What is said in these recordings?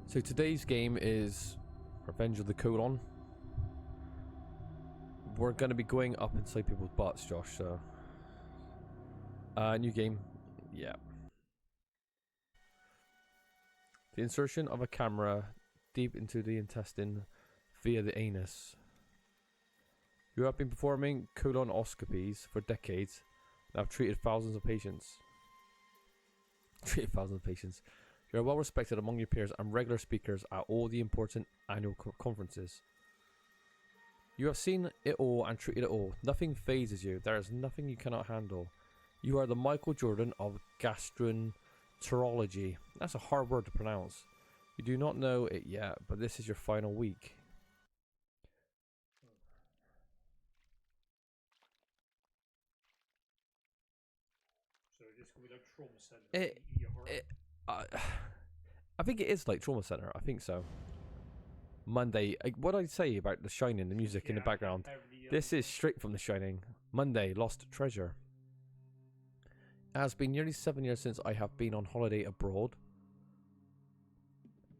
So today's game is Revenge of the Colon. We're going to be going up inside people's butts, Josh, so... new game. Yeah. The insertion of a camera deep into the intestine via the anus. You have been performing colonoscopies for decades and have treated thousands of patients. You are well respected among your peers and regular speakers at all the important annual conferences. You have seen it all and treated it all. Nothing phases you. There is nothing you cannot handle. You are the Michael Jordan of gastroenterology. That's a hard word to pronounce. You do not know it yet, but this is your final week. So this could be like trauma center. I think it is like trauma center. I think so. Monday. What I'd say about The Shining, the music in the background. This is straight from The Shining. Monday, lost treasure. It has been nearly 7 years since I have been on holiday abroad,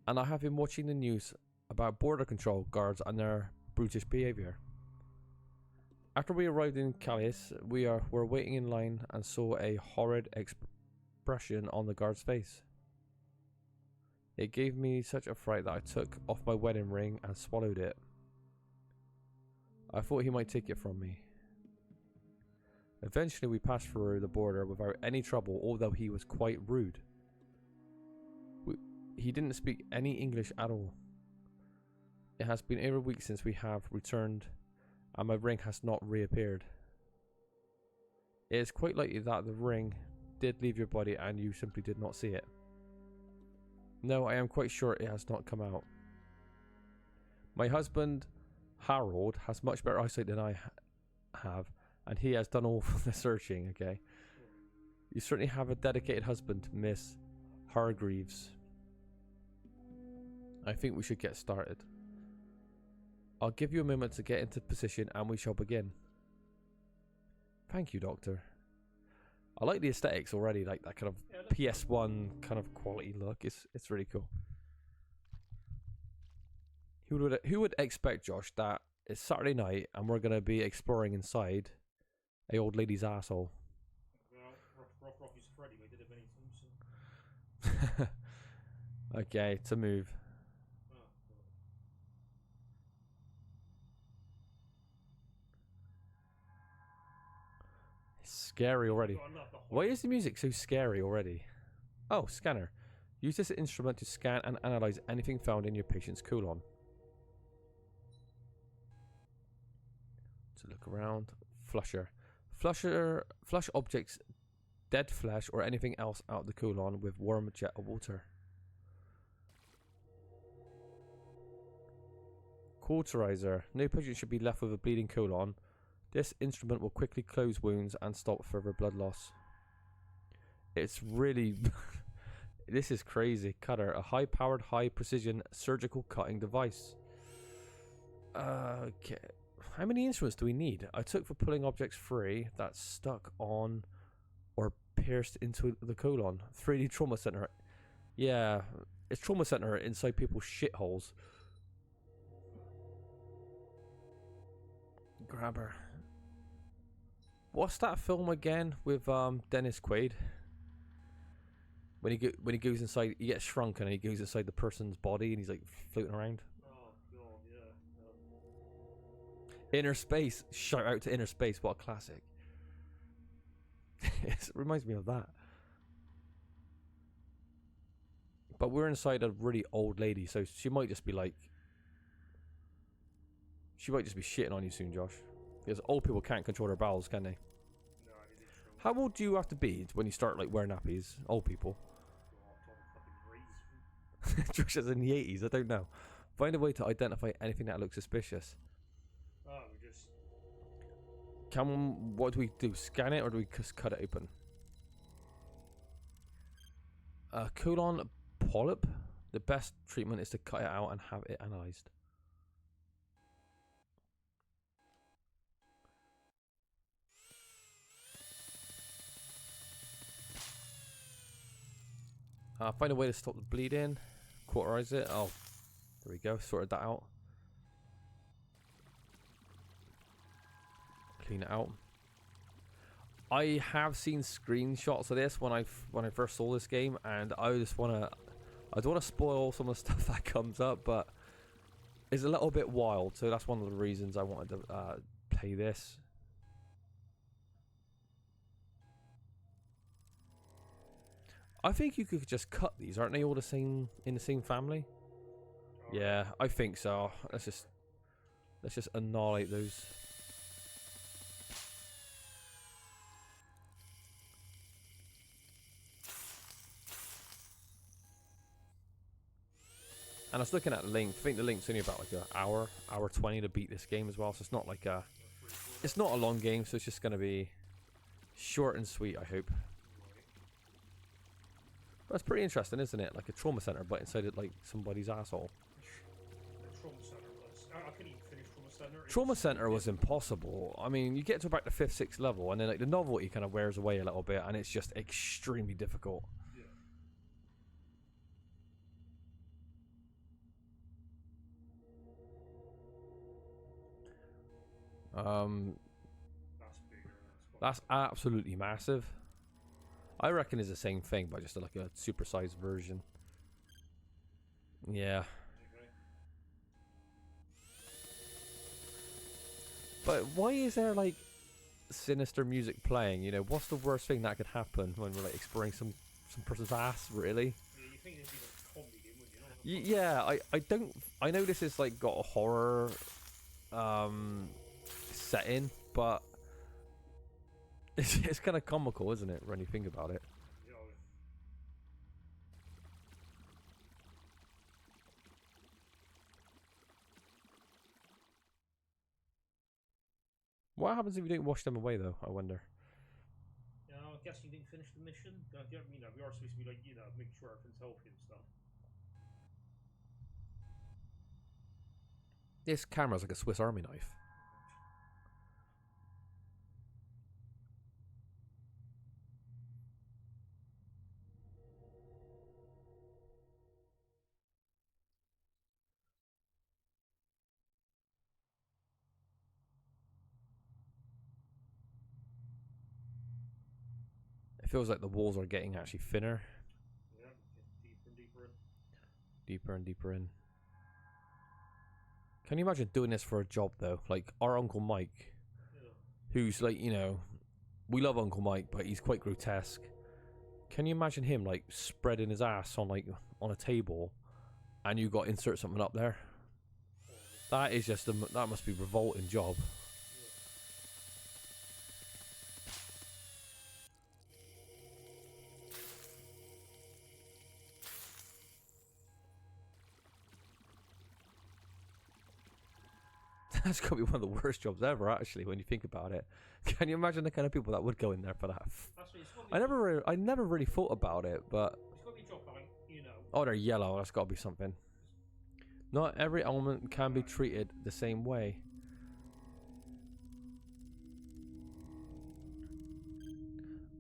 and I have been watching the news about border control guards and their brutish behavior. After we arrived in Calais, we were waiting in line and saw a horrid expression on the guard's face. It gave me such a fright that I took off my wedding ring and swallowed it. I thought he might take it from me. Eventually we passed through the border without any trouble, although he was quite rude. He didn't speak any English at all. It has been over a week since we have returned, and my ring has not reappeared. It is quite likely that the ring did leave your body and you simply did not see it. No, I am quite sure it has not come out. My husband, Harold, has much better eyesight than I have, and he has done all the searching, okay? You certainly have a dedicated husband, Miss Hargreaves. I think we should get started. I'll give you a moment to get into position and we shall begin. Thank you, Doctor. I like the aesthetics already, like that kind of PS1 kind of quality look. It's really cool. Who would expect, Josh, that it's Saturday night and we're gonna be exploring inside a old lady's asshole? Well, Rocky's Freddy, we did it many times. So. Okay, to move. Scary already. Why is the music so scary already? Oh, scanner. Use this instrument to scan and analyze anything found in your patient's colon. To look around. Flusher. Flush objects, dead flesh or anything else out the colon with warm jet of water. Cauterizer. No patient should be left with a bleeding colon. This instrument will quickly close wounds and stop further blood loss. It's really... This is crazy. Cutter. A high-powered, high-precision surgical cutting device. Okay. How many instruments do we need? I took for pulling objects free that's stuck on or pierced into the colon. 3D trauma center. Yeah. It's trauma center inside people's shitholes. Grabber. What's that film again with Dennis Quaid? When he goes inside, he gets shrunk and he goes inside the person's body and he's like floating around. Oh god, yeah. Inner Space. Shout out to Inner Space. What a classic. It reminds me of that. But we're inside a really old lady, so she might just be like... She might just be shitting on you soon, Josh. Because old people can't control their bowels, can they? No, I did it. How old do you have to be when you start like wearing nappies? Old people. Josh is in the 80s, I don't know. Find a way to identify anything that looks suspicious. Oh, we just... What do we do? Scan it or do we just cut it open? Colon polyp? The best treatment is to cut it out and have it analysed. Find a way to stop the bleeding. Quarterize it. Oh, there we go. Sorted that out. Clean it out. I have seen screenshots of this when I first saw this game, and I don't want to spoil some of the stuff that comes up, but it's a little bit wild. So that's one of the reasons I wanted to play this. I think you could just cut these, aren't they all the same in the same family? Yeah, I think so. Let's just annihilate those. And I was looking at the length. I think the length's only about like an hour 20 to beat this game as well. So it's not like it's not a long game. So it's just gonna be short and sweet, I hope. But it's pretty interesting, isn't it? Like a trauma center, but inside it like somebody's asshole. Trauma center was. I couldn't even finish trauma center. Trauma center was impossible. I mean, you get to about the 5th, 6th level, and then like the novelty kind of wears away a little bit, and it's just extremely difficult. That's bigger. That's absolutely massive. I reckon it's the same thing, but just like a supersized version. Yeah. Okay. But why is there like sinister music playing? You know, what's the worst thing that could happen when we're like exploring some person's ass? Really? Yeah, you think it'd be like a comedy game, wouldn't you? Yeah, I don't. I know this is like got a horror setting, but it's kind of comical, isn't it, when you think about it? Yeah. What happens if you don't wash them away, though? I wonder. Yeah, I guess you didn't finish the mission. You know, we are supposed to be like, you know, make sure everything's healthy and stuff. This camera's like a Swiss Army knife. It feels like the walls are getting actually thinner. Yeah, get deeper and deeper in. Deeper and deeper in. Can you imagine doing this for a job, though? Like, our Uncle Mike, who's like, you know, we love Uncle Mike, but he's quite grotesque. Can you imagine him, like, spreading his ass on, like, on a table, and you got to insert something up there? That is just, that must be a revolting job. That's got to be one of the worst jobs ever, actually, when you think about it. Can you imagine the kind of people that would go in there for that? I never really thought about it, but it's got to be a job like, you know. Oh, they're yellow. That's got to be something. Not every element can be treated the same way.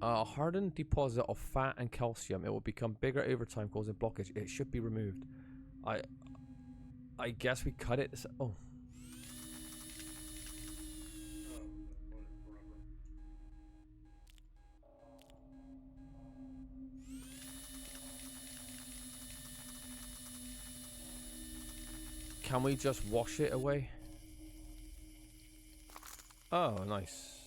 A hardened deposit of fat and calcium. It will become bigger over time, causing blockage. It should be removed. I guess we cut it. Oh. Can we just wash it away? Oh, nice.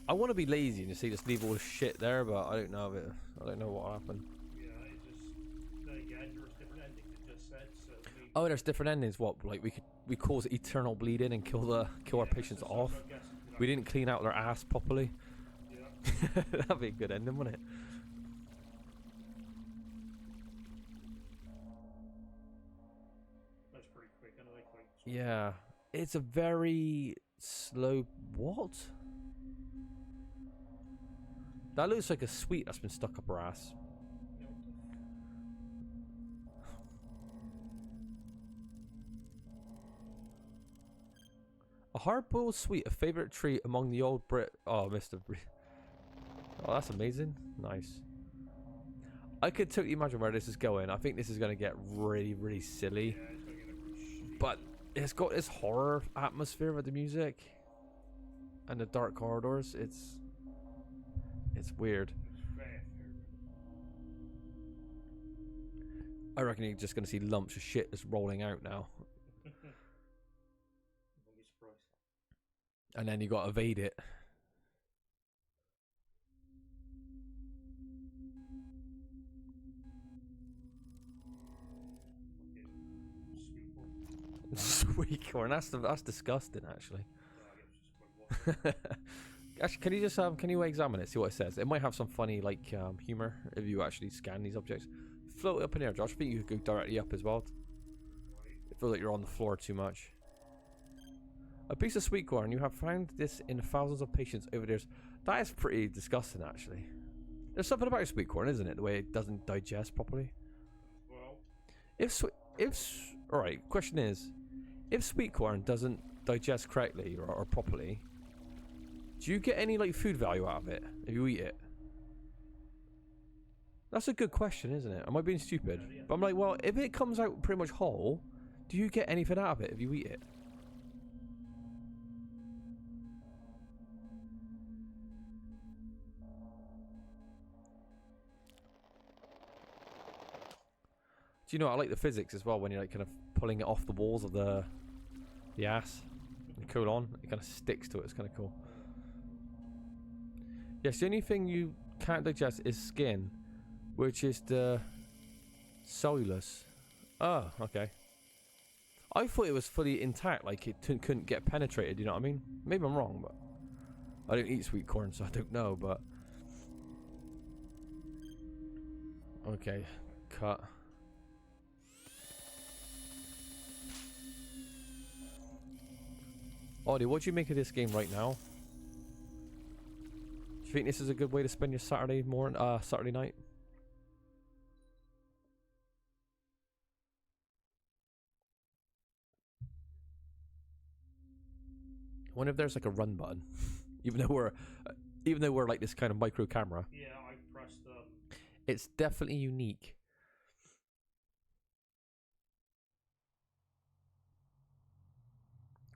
I want to be lazy and just leave all the shit there, but I don't know if it. I don't know what happened. Yeah, it just. Then again, there's different endings. It just said so. Maybe, Oh, there's different endings. What? Like we cause eternal bleeding and kill our patients off. We didn't clean out their ass properly. Yeah. That'd be a good ending, wouldn't it? That's pretty quick, anyway. Yeah, it's a very slow. What? That looks like a sweet that's been stuck up her ass. A hard-boiled sweet, a favorite treat among the old Brit. Oh, Mr. Oh, that's amazing. Nice. I could totally imagine where this is going. I think this is going to get really, really silly. Yeah, it's gonna get like really shitty. But it's got this horror atmosphere with the music and the dark corridors. It's weird. It's fair. I reckon you're just going to see lumps of shit that's rolling out now. Don't be surprised. And then you got to evade it. Sweet one. Sweet corn. That's disgusting, actually. I guess it's quite what. Actually, can you just can you examine it, see what it says? It might have some funny like humor if you actually scan these objects. Float up in air, Josh. I think you could go directly up as well. I feel like you're on the floor too much. A piece of sweet corn. You have found this in thousands of patients over there. That is pretty disgusting, actually. There's something about sweet corn, isn't it? The way it doesn't digest properly. Well, All right. Question is, if sweet corn doesn't digest correctly or properly, do you get any like food value out of it if you eat it? That's a good question, isn't it? Am I being stupid? Yeah. But I'm like, well, if it comes out pretty much whole, do you get anything out of it if you eat it? Do you know, I like the physics as well when you're like kind of pulling it off the walls of the ass. The colon, it kind of sticks to it. It's kind of cool. Yes, the only thing you can't digest is skin, which is the cellulose. Oh, okay. I thought it was fully intact, like it couldn't get penetrated, you know what I mean? Maybe I'm wrong, but I don't eat sweet corn, so I don't know, but... Okay, cut. Audie, what do you make of this game right now? Do you think this is a good way to spend your Saturday night? I wonder if there's like a run button, even though we're like this kind of micro camera. yeah, I pressed It's definitely unique.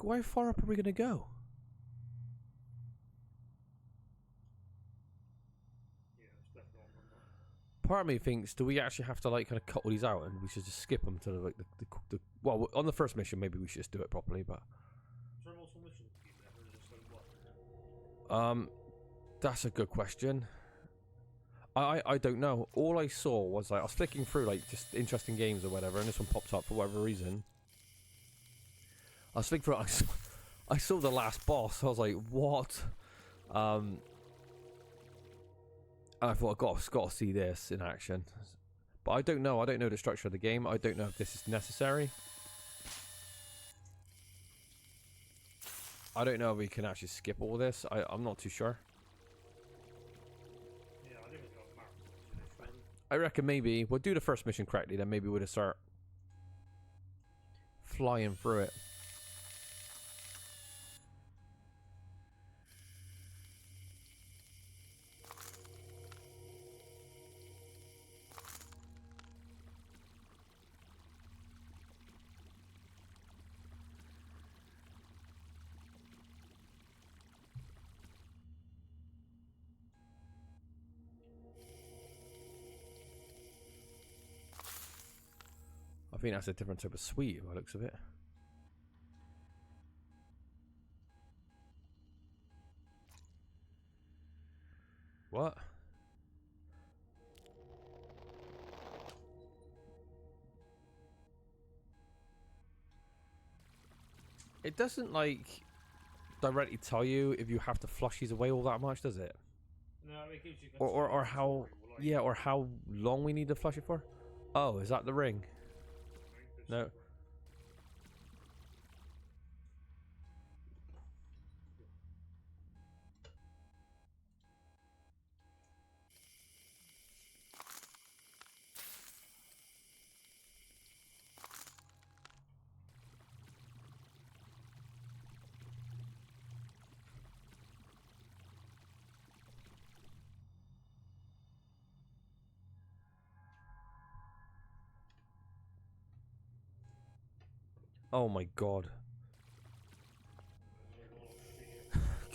How far up are we gonna go? yeah, it's definitely on my mind. Part of me thinks, do we actually have to like kind of cut all these out and we should just skip them to like the well, on the first mission maybe we should just do it properly, but Is there multiple missions in the game then, or is it just like what? that's a good question. I don't know. All I saw was like I was flicking through like just interesting games or whatever, and this one popped up for whatever reason. I was flicking through. I saw the last boss. I was like, what? And I thought I got to see this in action. But I don't know. I don't know the structure of the game. I don't know if this is necessary. I don't know if we can actually skip all this. I'm not too sure. Yeah, I think it's got marked. I reckon maybe we'll do the first mission correctly, then maybe we'll just start flying through it. I think that's a different type of sweet by the looks of it. What? It doesn't like directly tell you if you have to flush these away all that much, does it? No, it gives you Or how or how long we need to flush it for? Oh, is that the ring? No. Oh my god.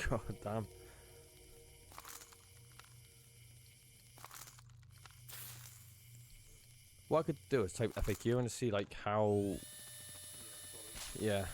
God damn. What I could do is type FAQ and see like how. Yeah.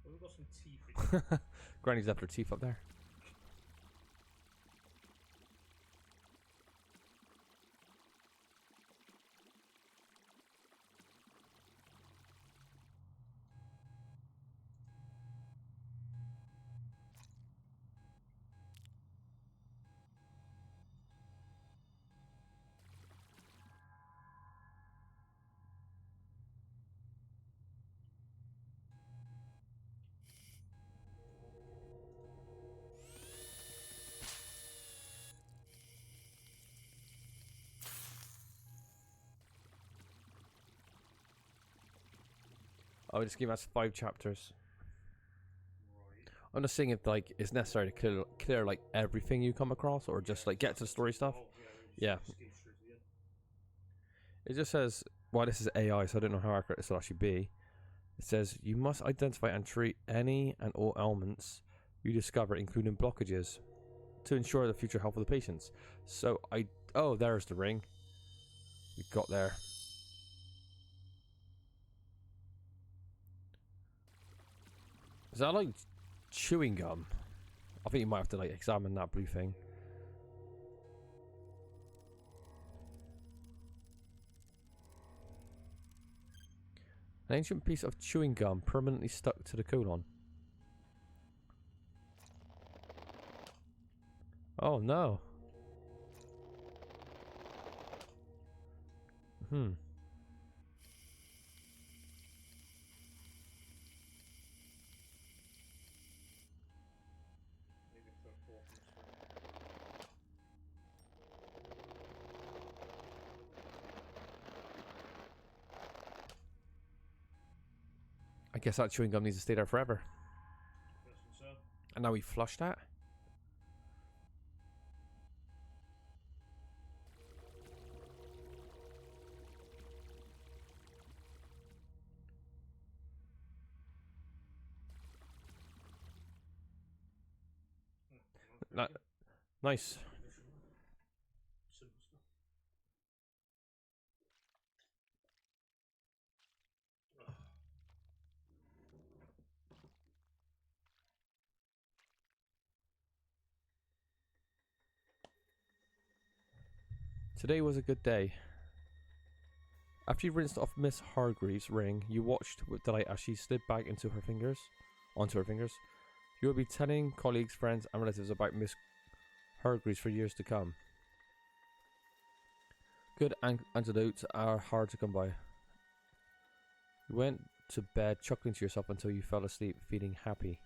Well, we've got some teeth. Granny's left her teeth up there. Oh, this game has 5 chapters. Right. I'm just seeing if like it's necessary to clear like everything you come across, or just like get to the story stuff. Oh, Yeah. Skip straight to the end. It just says, well, this is AI, so I don't know how accurate this will actually be. It says you must identify and treat any and all ailments you discover, including blockages, to ensure the future health of the patients. So oh, there's the ring. We got there. Is that like chewing gum? I think you might have to like examine that blue thing. An ancient piece of chewing gum permanently stuck to the colon. Oh no. Hmm. Maybe a third fourth in this one. I guess that chewing gum needs to stay there forever. Guessing so. And now we flushed that. Well, Nice. simple stuff. Today was a good day. After you rinsed off Miss Hargreaves' ring, you watched with delight as she slid back onto her fingers. You will be telling colleagues, friends, and relatives about Miss Hargreaves for years to come. Good antidotes are hard to come by. You went to bed chuckling to yourself until you fell asleep, feeling happy.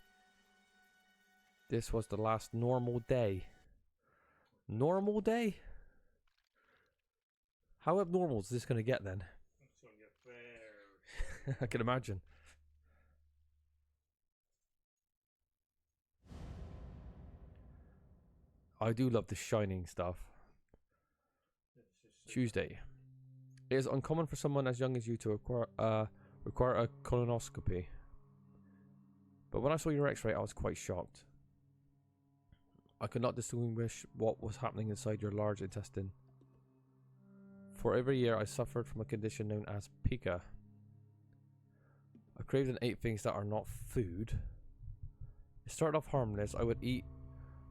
This was the last normal day. Normal day? How abnormal is this going to get then? It's going to get very. I can imagine. I do love the shining stuff. Tuesday. It is uncommon for someone as young as you to require a colonoscopy. But when I saw your x-ray, I was quite shocked. I could not distinguish what was happening inside your large intestine. For over a year, I suffered from a condition known as pica. I craved and ate things that are not food. It started off harmless. I would eat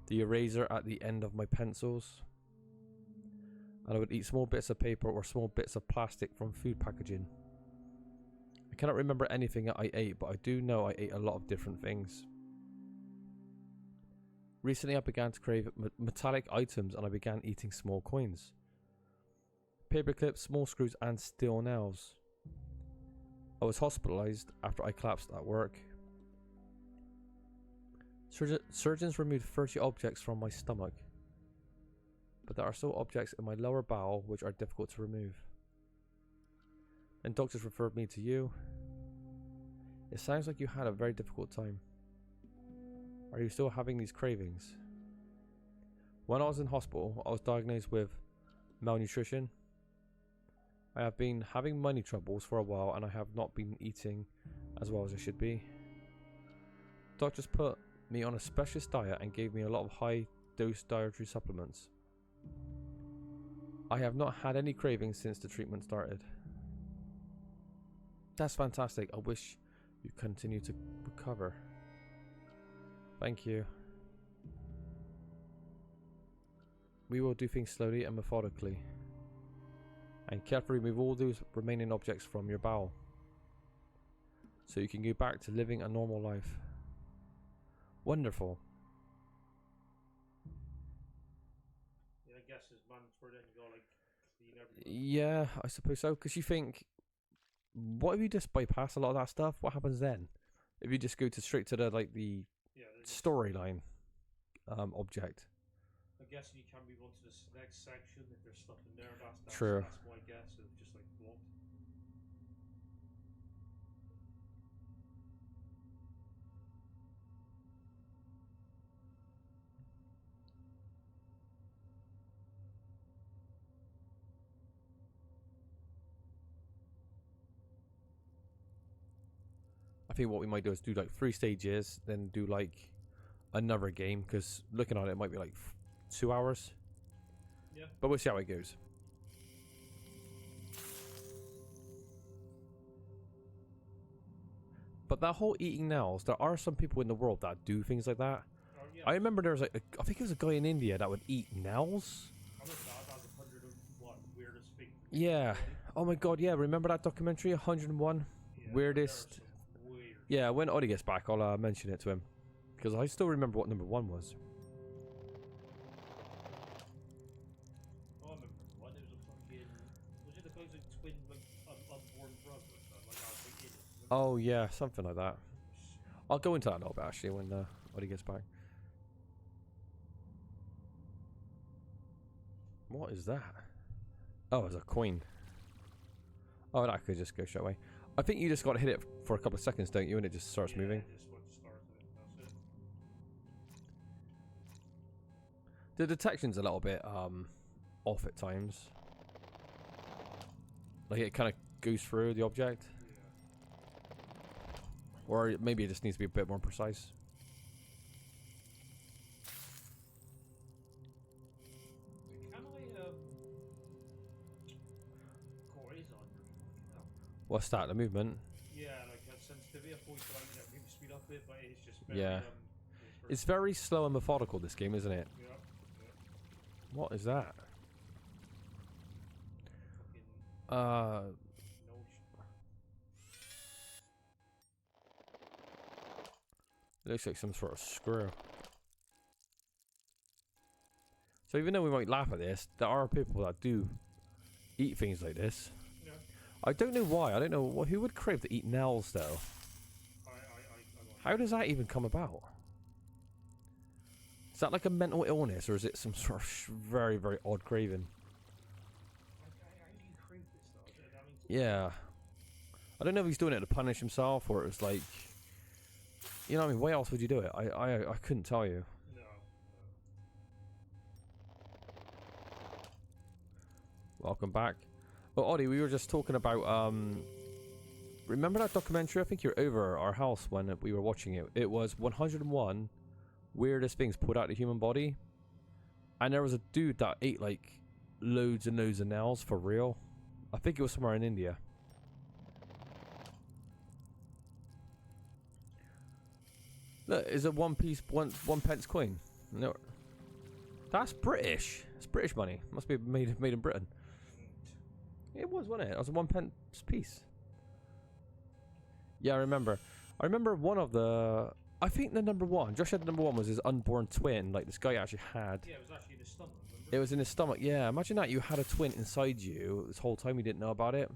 the eraser at the end of my pencils. And I would eat small bits of paper or small bits of plastic from food packaging. I cannot remember anything that I ate, but I do know I ate a lot of different things. Recently I began to crave metallic items and I began eating small coins. Paper clips, small screws and steel nails. I was hospitalized after I collapsed at work. Surgeons removed 30 objects from my stomach. But there are still objects in my lower bowel which are difficult to remove. And doctors referred me to you. It sounds like you had a very difficult time. Are you still having these cravings? When I was in hospital, I was diagnosed with malnutrition. I have been having money troubles for a while and I have not been eating as well as I should be. Doctors put me on a specialist diet and gave me a lot of high dose dietary supplements. I have not had any cravings since the treatment started. That's fantastic. I wish you continue to recover. Thank you. We will do things slowly and methodically. And carefully remove all those remaining objects from your bowel. So you can go back to living a normal life. Wonderful. Yeah, I guess it's mandatory then you go like clean everything. Yeah, I suppose so. Because you think, what if you just bypass a lot of that stuff? What happens then? If you just go to straight to the storyline object. I guess you can move on to the next section if there's stuff in there. That's True. That's my guess of just like what. I think what we might do is do like 3 stages, then do like another game, because looking at it, it might be like 2 hours. Yeah. But we'll see how it goes. But that whole eating nails, there are some people in the world that do things like that. Yeah. I remember there was like, I think it was a guy in India that would eat nails. I remember that was 101 weirdest thing. Yeah. Oh my god, yeah. Remember that documentary, 101 weirdest? Weird. Yeah, when Ollie gets back, I'll mention it to him. Because I still remember what number 1 was. Oh, I remember one. It was a fucking. Was it the guy's like twin, like unborn brother or something? Like I was like in it. Oh yeah, something like that. I'll go into that a little bit actually when Ollie gets back. What is that? Oh, it's a coin. Oh, that could just go straight away. I think you just got to hit it for a couple of seconds, don't you? And it just starts moving. Just once it starts, that's it. The detection's a little bit off at times. Like it kind of goes through the object. Yeah. Or maybe it just needs to be a bit more precise. Can I core is on your fucking hell. What's that? The movement? Yeah, like sensitivity. I thought you could like maybe speed up a bit, but it's just very, Yeah. It's very slow and methodical, this game, isn't it? Yeah. What is that? Fucking no It looks like some sort of screw. So even though we might laugh at this, there are people that do eat things like this. Yeah. I don't know why. I don't know who would crave to eat nails though. How does that even come about? Is that like a mental illness, or is it some sort of very, very odd craving? How do you crave this though? That means Yeah. I don't know if he's doing it to punish himself, or it's like, you know what I mean? Why else would you do it? I couldn't tell you. no. Welcome back. Oh, Oddie, we were just talking about, remember that documentary? I think you're over our house when we were watching it. It was 101 weirdest things pulled out of the human body. And there was a dude that ate, like, loads and loads of nails for real. I think it was somewhere in India. Look, is a one pence coin? No. That's British. It's British money. Must be made in Britain. It was, wasn't it? It was a 1 pence piece. Yeah, I remember. I remember one of the... I think the number one, Josh said number one was his unborn twin, like this guy actually had. Yeah, it was actually in his stomach, remember? It was in his stomach, yeah. Imagine that, you had a twin inside you this whole time you didn't know about it.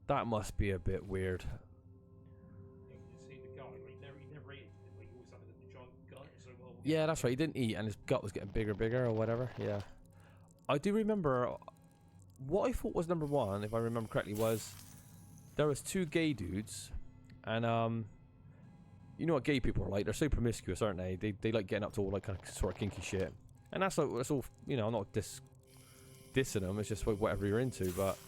That must be a bit weird. Yeah, you see the guy, like, he never ate anything, like, he always had a giant gut, so well... Yeah, that's right, he didn't eat and his gut was getting bigger and bigger or whatever, yeah. I do remember, what I thought was number one, if I remember correctly, was there was two gay dudes, and you know what gay people are like, they're so promiscuous, aren't they? They like getting up to all like kind of sort of kinky shit. And that's like, that's all, you know, I'm not dissing them, it's just like whatever you're into, but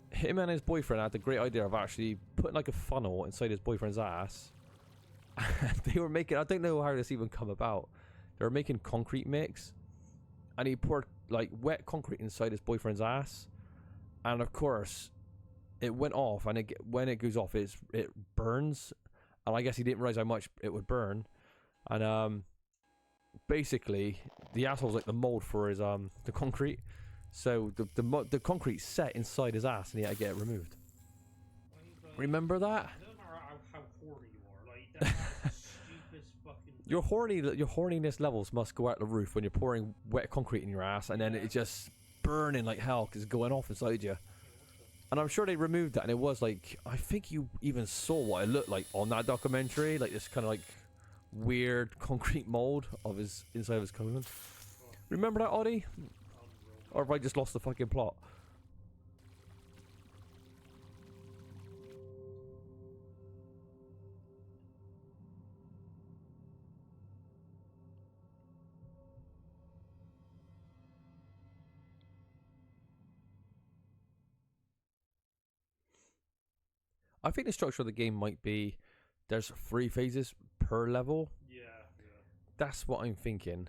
him and his boyfriend had the great idea of actually putting like a funnel inside his boyfriend's ass. They were making, I don't know how this even come about, they were making concrete mix, and he poured like wet concrete inside his boyfriend's ass, and of course it went off, and when it goes off it burns, and I guess he didn't realize how much it would burn, and basically the asshole's like the mold for his the concrete, so the concrete set inside his ass and he had to get it removed. Remember that? It doesn't matter how horny you are, like, that's the stupidest fucking... Your horniness levels must go out the roof when you're pouring wet concrete in your ass, and then it's just burning like hell because it's going off inside you. And I'm sure they removed that, and it was like, I think you even saw what it looked like on that documentary, like this kind of like weird concrete mold of his inside of his colon. Remember that, Oddie? Or have I just lost the fucking plot? I think the structure of the game might be there's 3 phases per level. Yeah, yeah. That's what I'm thinking.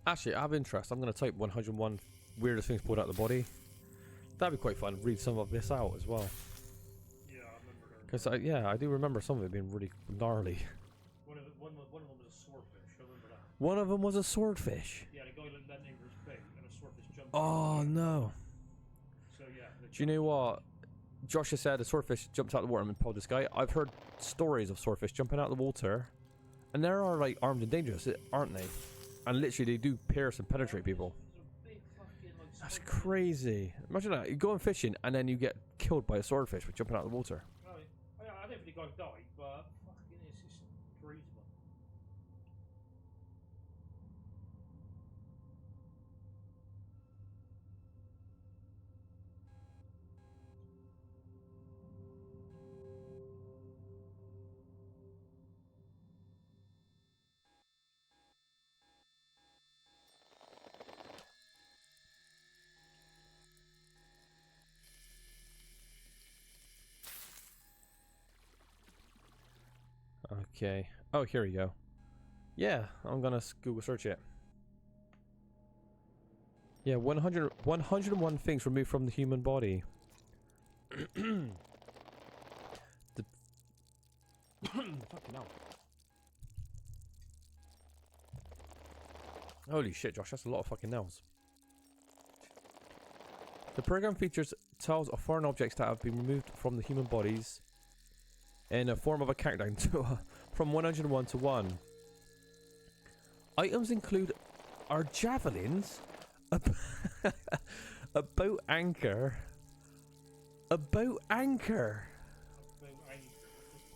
Actually, I have interest. I'm going to type 101 weirdest things pulled out of the body. That'd be quite fun. Read some of this out as well. Yeah, I remember that. Because, yeah, I do remember some of it being really gnarly. One of them was a swordfish, I remember that. One of them was a swordfish. Yeah, the guy let that over his bait, and a swordfish jumped Oh, no. So, yeah. Do you know what? Josh has said a swordfish jumped out of the water and pulled this guy. I've heard stories of swordfish jumping out of the water, and they are, like, armed and dangerous, aren't they? And literally, they do pierce and penetrate people. That's crazy. Imagine that. You go on fishing, and then you get killed by a swordfish for jumping out of the water. I don't think the guy died, but fucking it's just crazy. Okay. Oh, here we go. Yeah, I'm gonna Google search it. Yeah, 101 things removed from the human body. Fucking hell. Holy shit, Josh, that's a lot of fucking nails. The program features tiles of foreign objects that have been removed from the human bodies in a form of a countdown to from 101 to 1. Items include our javelins, a boat anchor,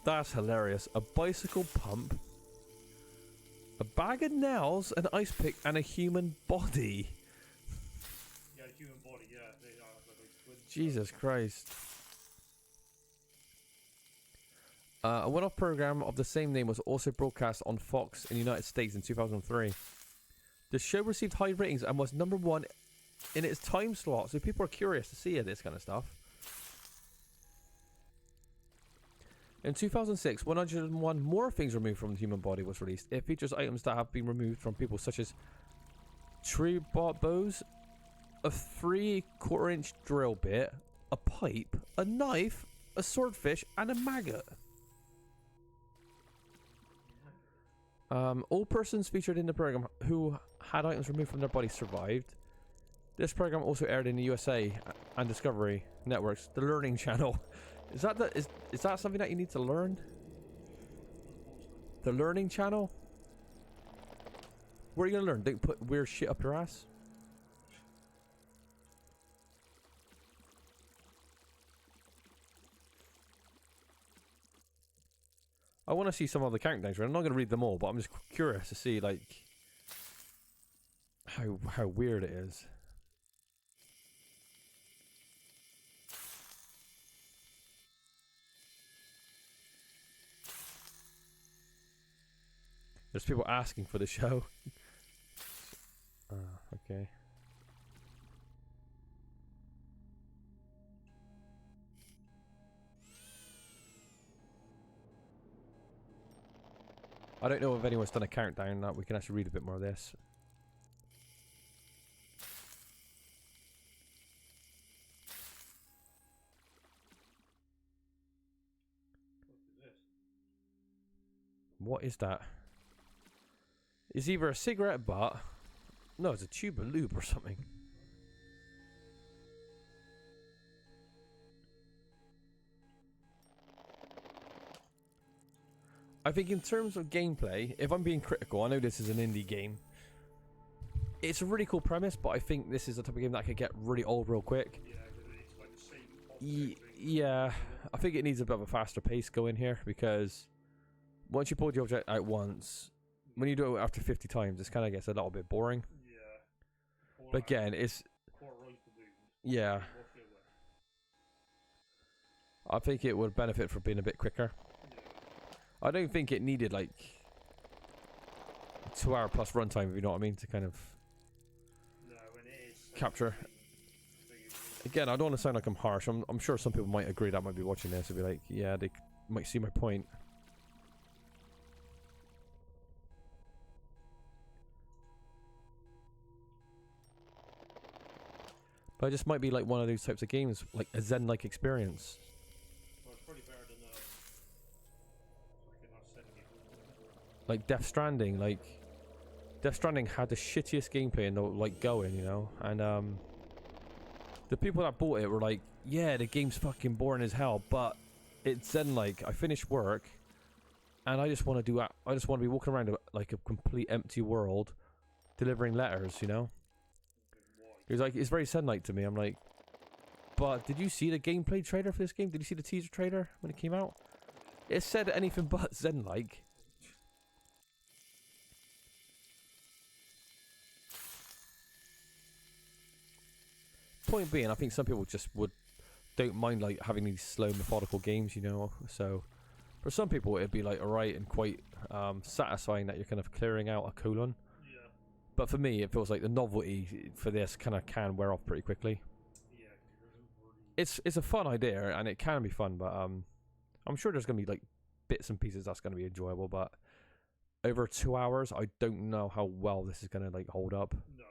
That's hilarious. A bicycle pump, a bag of nails, an ice pick, and a human body. Yeah, human body. Yeah, they are like twins. Jesus Christ. A one-off program of the same name was also broadcast on Fox in the United States in 2003. The show received high ratings and was #1 in its time slot, so people are curious to see this kind of stuff. In 2006, 101 More Things Removed from the Human Body was released. It features items that have been removed from people, such as tree bark bows, a 3/4-inch drill bit, a pipe, a knife, a swordfish, and a maggot. All persons featured in the program who had items removed from their body survived. This program also aired in the USA and Discovery Networks, the Learning Channel. Is that something that you need to learn? The Learning Channel? Where are you gonna learn? Don't put weird shit up your ass? I want to see some of the countdowns. I'm not going to read them all, but I'm just curious to see like how weird it is. There's people asking for the show. Okay. I don't know if anyone's done a countdown that we can actually read a bit more of this. What is that? It's either a cigarette butt. No, it's a tube of lube or something. I think in terms of gameplay, if I'm being critical, I know this is an indie game. It's a really cool premise, but I think this is the type of game that could get really old real quick. Yeah, it's like the same yeah, I think it needs a bit of a faster pace going here, because once you pull the object out once, when you do it after 50 times, it kind of gets a little bit boring. Yeah. But again, it's... Yeah. I think it would benefit from being a bit quicker. I don't think it needed like 2-hour plus runtime, if you know what I mean, to kind of capture. Again, I don't want to sound like I'm harsh. I'm sure some people might agree that might be watching this and be like, yeah, they might see my point. But it just might be like one of those types of games, like a Zen-like experience. Well, it's probably better than like Death Stranding. Like Death Stranding had the shittiest gameplay in the like going, you know, and the people that bought it were like, yeah, the game's fucking boring as hell, but it's Zen-like. I finished work and I just want to I just want to be walking around like a complete empty world delivering letters, you know. He was like, it's very Zen-like to me. I'm like, but did you see the gameplay trailer for this game? Did you see the teaser trailer when it came out? It said anything but Zen-like. Point being, I think some people just don't mind like having these slow, methodical games, you know. So for some people, it'd be like alright and quite satisfying that you're kind of clearing out a colon. But for me, it feels like the novelty for this kind of can wear off pretty quickly. Yeah, it's a fun idea and it can be fun, but I'm sure there's gonna be like bits and pieces that's gonna be enjoyable. But over 2 hours, I don't know how well this is gonna like hold up. No.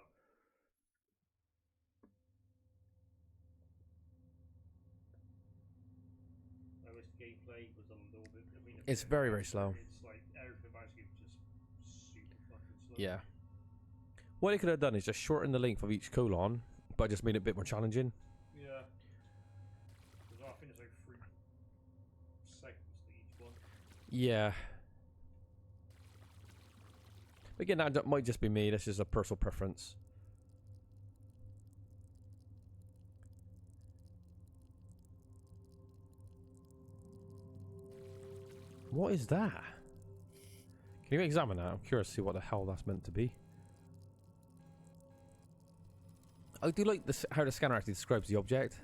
I wish the gameplay was a little bit. I mean, it's very, very slow. It's like everything about it just super fucking slow. Yeah. What they could have done is just shorten the length of each colon, but just made it a bit more challenging. Yeah. Because I think it's like 3 seconds to each one. Yeah. Again, that might just be me. This is a personal preference. What is that? Can you examine that? I'm curious to see what the hell that's meant to be. I do like this, how the scanner actually describes the object.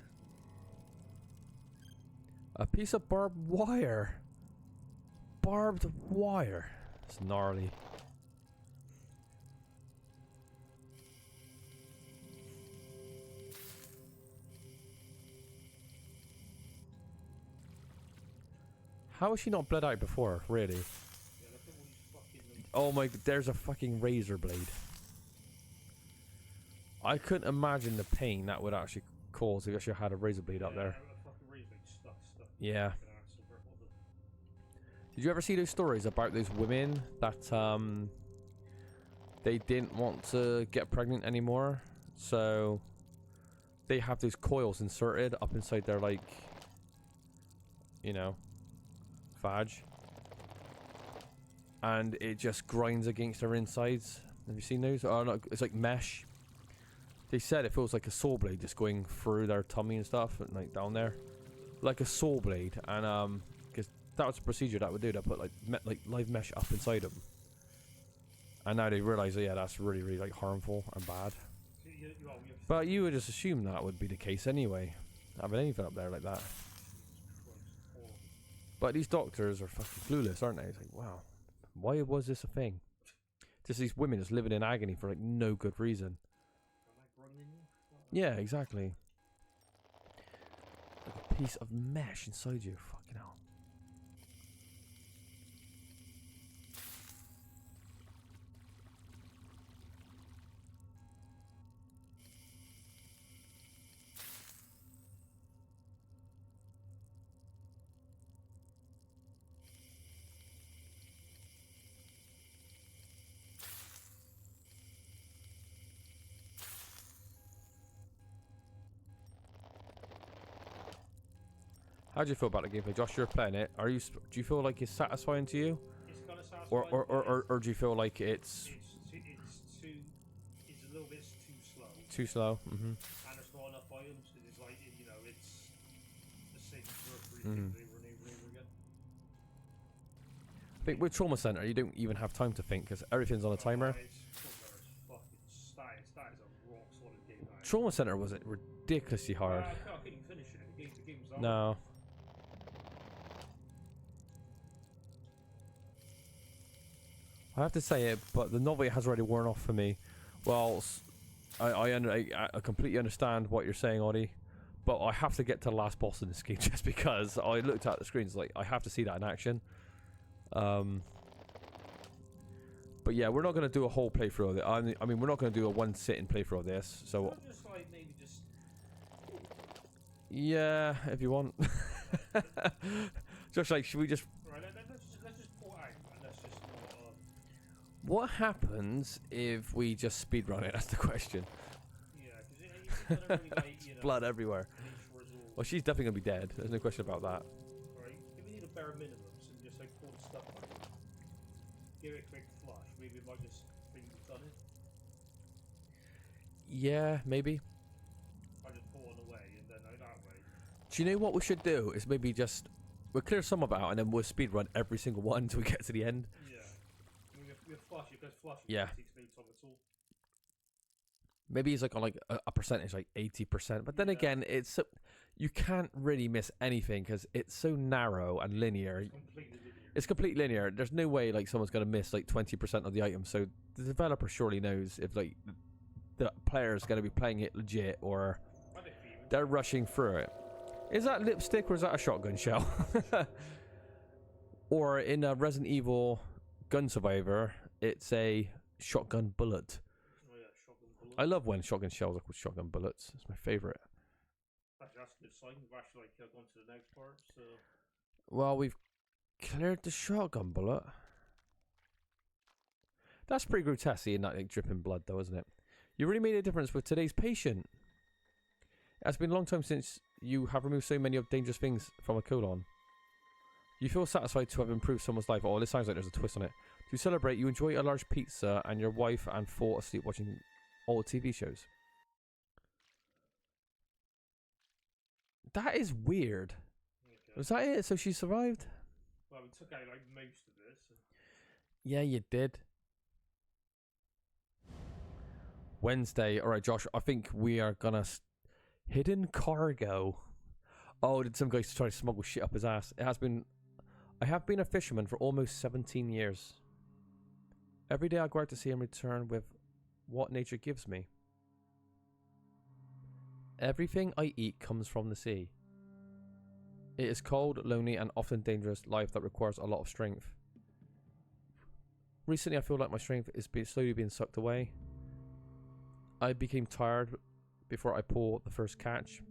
A piece of barbed wire. Barbed wire. It's gnarly. How has she not bled out before, really? Yeah, look at all these fucking. Oh my, there's a fucking razor blade. I couldn't imagine the pain that would actually cause if you had a razor blade up there. A fucking razor blade stuck. Yeah. Did you ever see those stories about those women that they didn't want to get pregnant anymore, so they have those coils inserted up inside their, like, you know, vag, and it just grinds against their insides. Have you seen those? Oh no, it's like mesh. They said it feels like a saw blade just going through their tummy and stuff, and like down there, like a saw blade. And because that was a procedure that would do. They put like live mesh up inside them, and now they realize that, yeah, that's really, really like harmful and bad. But you would just assume that would be the case anyway, having anything up there like that. But these doctors are fucking clueless, aren't they? It's like, wow, why was this a thing? Just these women just living in agony for like no good reason. Yeah, exactly. Like a piece of mesh inside you. Fucking hell. How do you feel about the gameplay, Josh? You're playing it. Are you? Do you feel like it's satisfying to you? It's kind of satisfying. Or do you feel like it's a little bit too slow. Too slow. Mm-hmm. And there's not enough items. It's like, you know, it's the same for over again. I think with Trauma Center, you don't even have time to think because everything's on a timer. That is a rock solid game. Trauma Center was ridiculously hard. I can't even finish it. The game's out. No. I have to say it, but the novelty has already worn off for me. Well, I completely understand what you're saying, Audie, but I have to get to the last boss in this game just because I looked at the screens like I have to see that in action. But yeah, we're not going to do a whole playthrough of it. I mean, we're not going to do a one sitting playthrough of this. So just like maybe just. Yeah, if you want. Just like, should we just? Right, let's just pull out and let's just not. What happens if we just speedrun it? That's the question. Yeah, because really like, you know, blood everywhere. Well, she's definitely gonna be dead. There's no question about that. Right, if we need a bare minimum, so just like pull the stuff out, give it a quick flush. Maybe it might just think we've done it. Yeah, maybe. I just pull it away and then that way. Do you know what we should do? Is maybe just we'll clear some of it out and then we'll speedrun every single one until we get to the end. Yeah. We flush it, because flush it yeah. takes no time at all. Maybe it's like on like a percentage, like 80%. But then again, it's so, you can't really miss anything because it's so narrow and linear. It's completely linear. There's no way like someone's gonna miss like 20% of the items. So the developer surely knows if like the player's gonna be playing it legit or they're rushing through it. Is that lipstick or is that a shotgun shell? Or in a Resident Evil Gun Survivor, it's a shotgun bullet. Oh yeah, shotgun bullet. I love when shotgun shells are called shotgun bullets. It's my favourite. Actually, that's a good sign. We've actually gone to the next part. So. Well, we've cleared the shotgun bullet. That's pretty grotesque, seeing that like, dripping blood, though, isn't it? You really made a difference with today's patient. It's been a long time since you have removed so many of dangerous things from a colon. You feel satisfied to have improved someone's life. Oh, this sounds like there's a twist on it. To celebrate, you enjoy a large pizza and your wife and fall asleep watching old TV shows. That is weird. Okay. Was that it? So she survived? Well, we took out like most of this. So. Yeah, you did. Wednesday. All right, Josh. I think we are gonna hidden cargo. Oh, did some guy try to smuggle shit up his ass? It has been. I have been a fisherman for almost 17 years. Every day I go out to sea and return with what nature gives me. Everything I eat comes from the sea. It is cold, lonely, and often dangerous life that requires a lot of strength. Recently, I feel like my strength is slowly being sucked away. I became tired before I pull the first catch.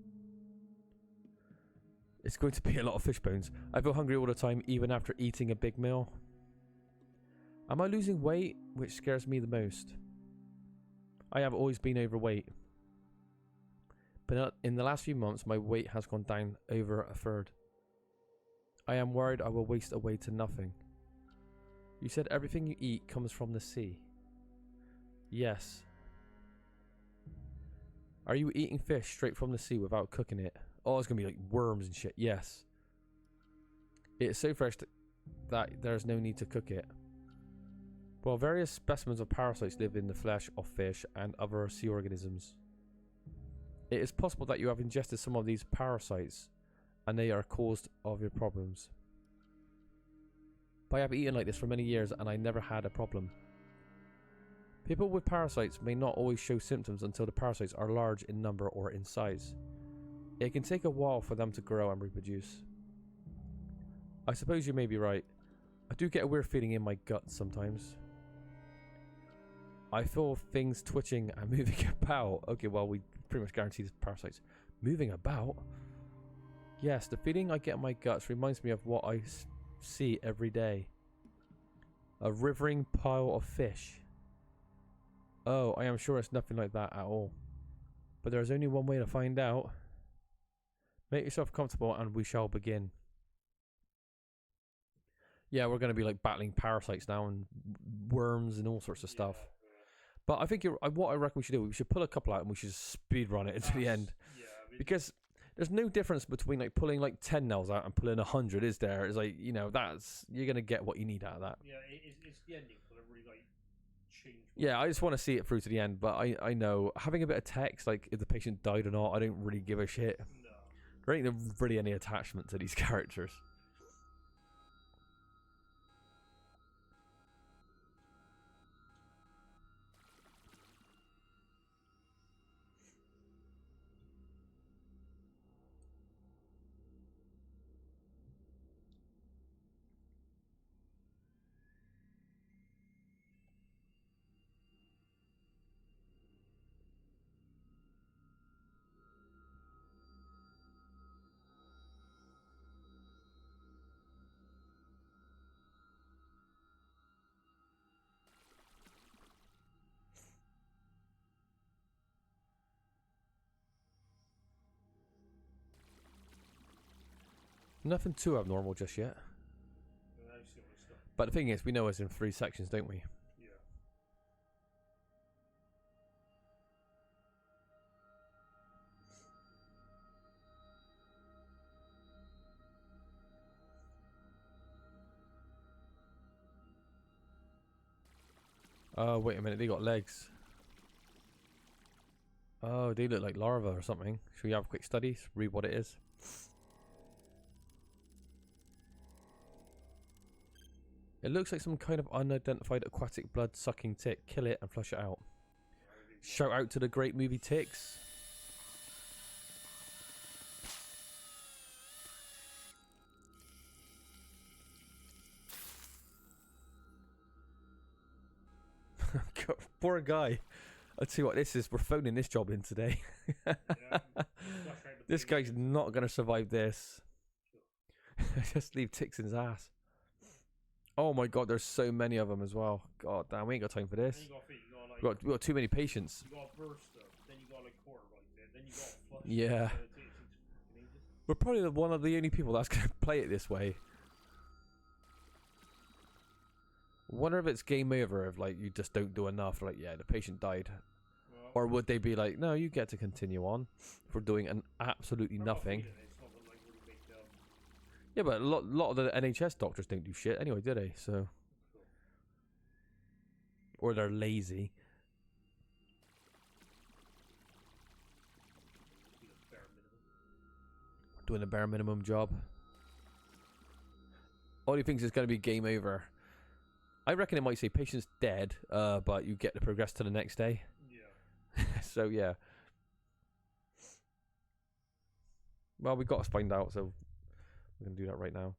It's going to be a lot of fish bones. I feel hungry all the time, even after eating a big meal. Am I losing weight, which scares me the most? I have always been overweight. But in the last few months, my weight has gone down over a third. I am worried I will waste away to nothing. You said everything you eat comes from the sea. Yes. Are you eating fish straight from the sea without cooking it? Oh, it's going to be like worms and shit. Yes. It is so fresh that there is no need to cook it. While various specimens of parasites live in the flesh of fish and other sea organisms, it is possible that you have ingested some of these parasites and they are caused of your problems. But I have eaten like this for many years and I never had a problem. People with parasites may not always show symptoms until the parasites are large in number or in size. It can take a while for them to grow and reproduce. I suppose you may be right. I do get a weird feeling in my gut sometimes. I feel things twitching and moving about. Okay, well, we pretty much guarantee this parasites. Moving about? Yes, the feeling I get in my guts reminds me of what I see every day. A rivering pile of fish. Oh, I am sure it's nothing like that at all. But there is only one way to find out. Make yourself comfortable and we shall begin. Yeah, we're going to be like battling parasites now and worms and all sorts of stuff. But I think what I reckon we should do, we should pull a couple out and we should speed run it into the end. Yeah, because there's no difference between like pulling like 10 nails out and pulling 100, is there? It's like, you know, you're going to get what you need out of that. Yeah, it's the ending because I really like change. Yeah, I just want to see it through to the end, but I know having a bit of text, like if the patient died or not, I don't really give a shit. No. There ain't really any attachment to these characters. Nothing too abnormal just yet. But the thing is, we know it's in 3 sections, don't we? Yeah. Oh, wait a minute, they got legs. Oh, they look like larvae or something. Should we have a quick study? Read what it is. It looks like some kind of unidentified aquatic blood-sucking tick. Kill it and flush it out. Shout out to the great movie Ticks. God, poor guy. I'll tell you what, we're phoning this job in today. This guy's not going to survive this. Just leave ticks in his ass. Oh my god, there's so many of them as well. God damn, we ain't got time for this. We got too many patients. You got burst them, then you got like core right then you got flush. Yeah. We're probably one of the only people that's going to play it this way. Wonder if it's game over if like you just don't do enough. Like, yeah, the patient died. Well, or would they be like, no, you get to continue on for doing absolutely nothing. Yeah, but a lot of the NHS doctors don't do shit anyway, do they? So, Cool. or they're lazy. Just be the bare minimum. Doing a bare minimum job. Only thinks it's going to be game over. I reckon it might say patient's dead, but you get to progress to the next day. Yeah. So yeah. Well, we got to find out, so we're going to do that right now.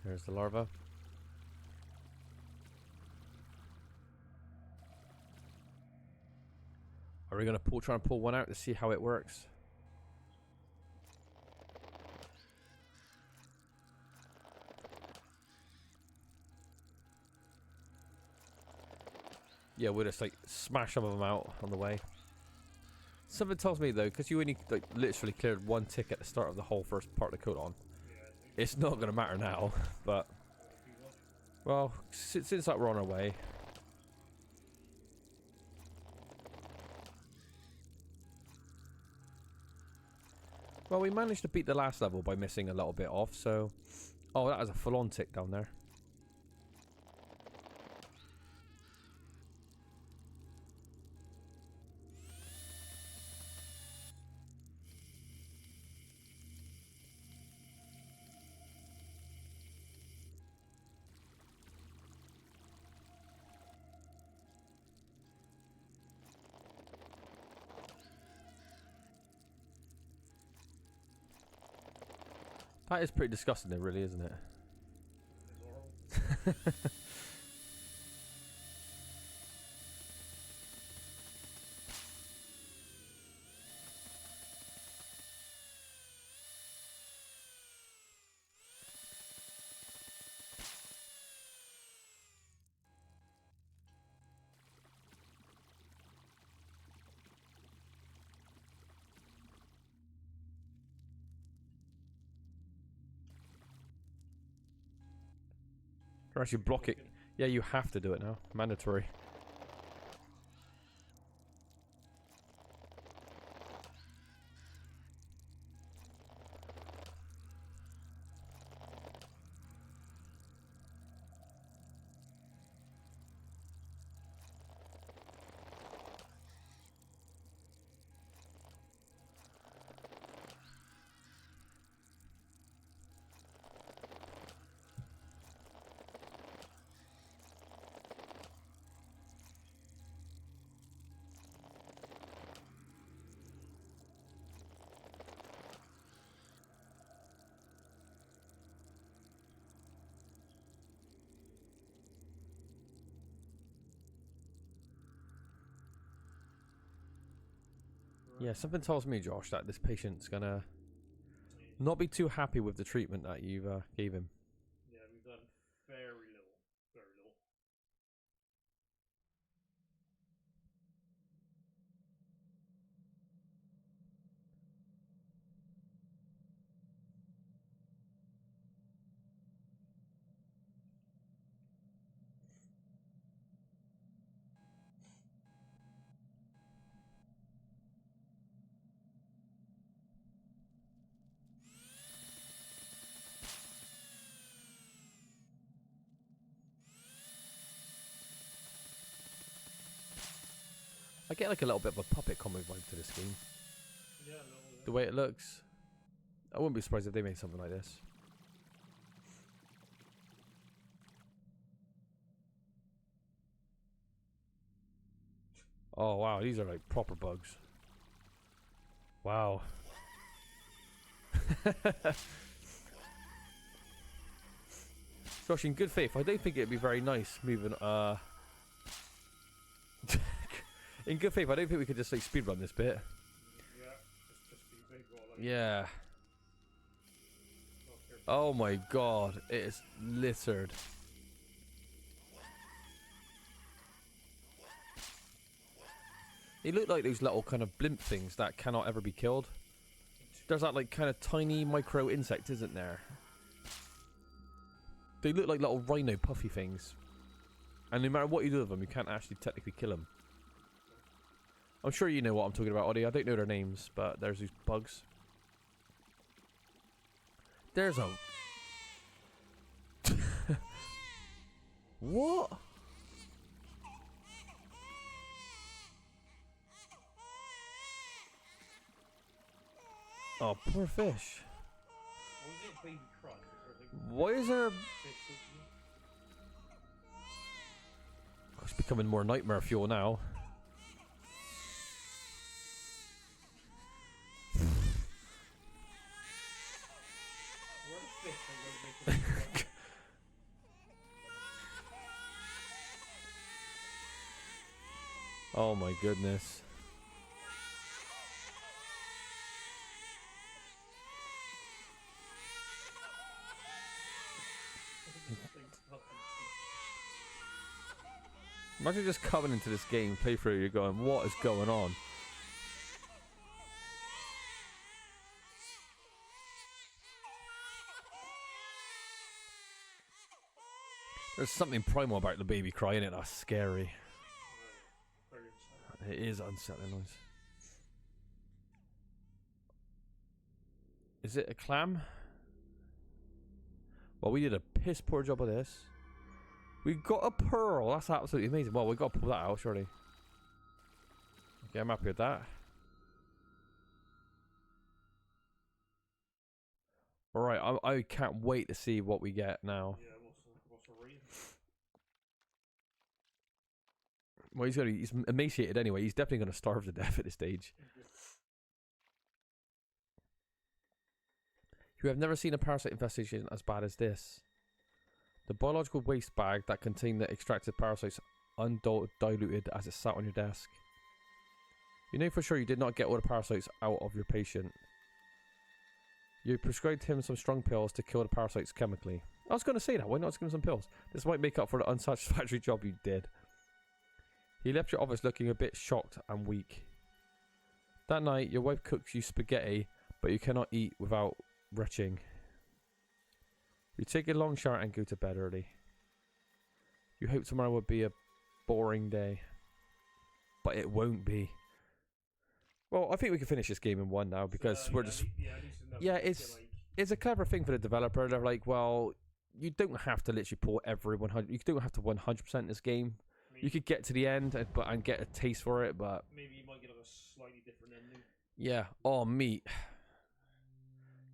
There's the larva. Are we going to try and pull one out to see how it works? Yeah, we'll just like smash some of them out on the way. Something tells me though, because you only like literally cleared one tick at the start of the whole first part of the codon, it's not going to matter now. But well, since that we're on our way. Well, we managed to beat the last level by missing a little bit off, so... Oh, that was a full-on tick down there. That is pretty disgusting, it really, isn't it? It's horrible. Or actually block it. Yeah, you have to do it now. Mandatory. Yeah, something tells me, Josh, that this patient's gonna not be too happy with the treatment that you've gave him. Yeah, we've done very little. Very little. I get like a little bit of a puppet comic vibe to this game. Yeah, a little, yeah. The way it looks. I wouldn't be surprised if they made something like this. Oh wow, these are like proper bugs. Wow. Josh, in good faith, I don't think it'd be very nice moving in good faith, I don't think we could just like speedrun this bit. Yeah, just be big or like. Yeah. Not careful. Oh my god, it is littered. They look like those little kind of blimp things that cannot ever be killed. There's that like kind of tiny micro insect, isn't there? They look like little rhino puffy things. And no matter what you do with them, you can't actually technically kill them. I'm sure you know what I'm talking about, Oddie. I don't know their names, but there's these bugs. There's a... What? Oh, poor fish. Why is there... Oh, it's becoming more nightmare fuel now. Oh my goodness. Imagine just coming into this game, playthrough, you're going, what is going on? There's something primal about the baby cry, innit? That's scary. It is unsettling noise. Is it a clam? Well, we did a piss poor job of this. We got a pearl. That's absolutely amazing. Well, we got to pull that out, surely. Okay, I'm happy with that. Alright, I can't wait to see what we get now. Yeah, what's the rating? Well, he's emaciated anyway. He's definitely going to starve to death at this stage. You have never seen a parasite infestation as bad as this. The biological waste bag that contained the extracted parasites undiluted as it sat on your desk. You know for sure you did not get all the parasites out of your patient. You prescribed him some strong pills to kill the parasites chemically. I was going to say that. Why not just give him some pills? This might make up for the unsatisfactory job you did. He left your office looking a bit shocked and weak. That night, your wife cooks you spaghetti, but you cannot eat without retching. You take a long shower and go to bed early. You hope tomorrow will be a boring day. But it won't be. Well, I think we can finish this game in one now because we're just... Yeah, it's a clever thing for the developer. They're like, well, you don't have to literally pull every 100... You don't have to 100% this game. You could get to the end and get a taste for it, but... Maybe you might get like a slightly different ending. Yeah. Oh, meat.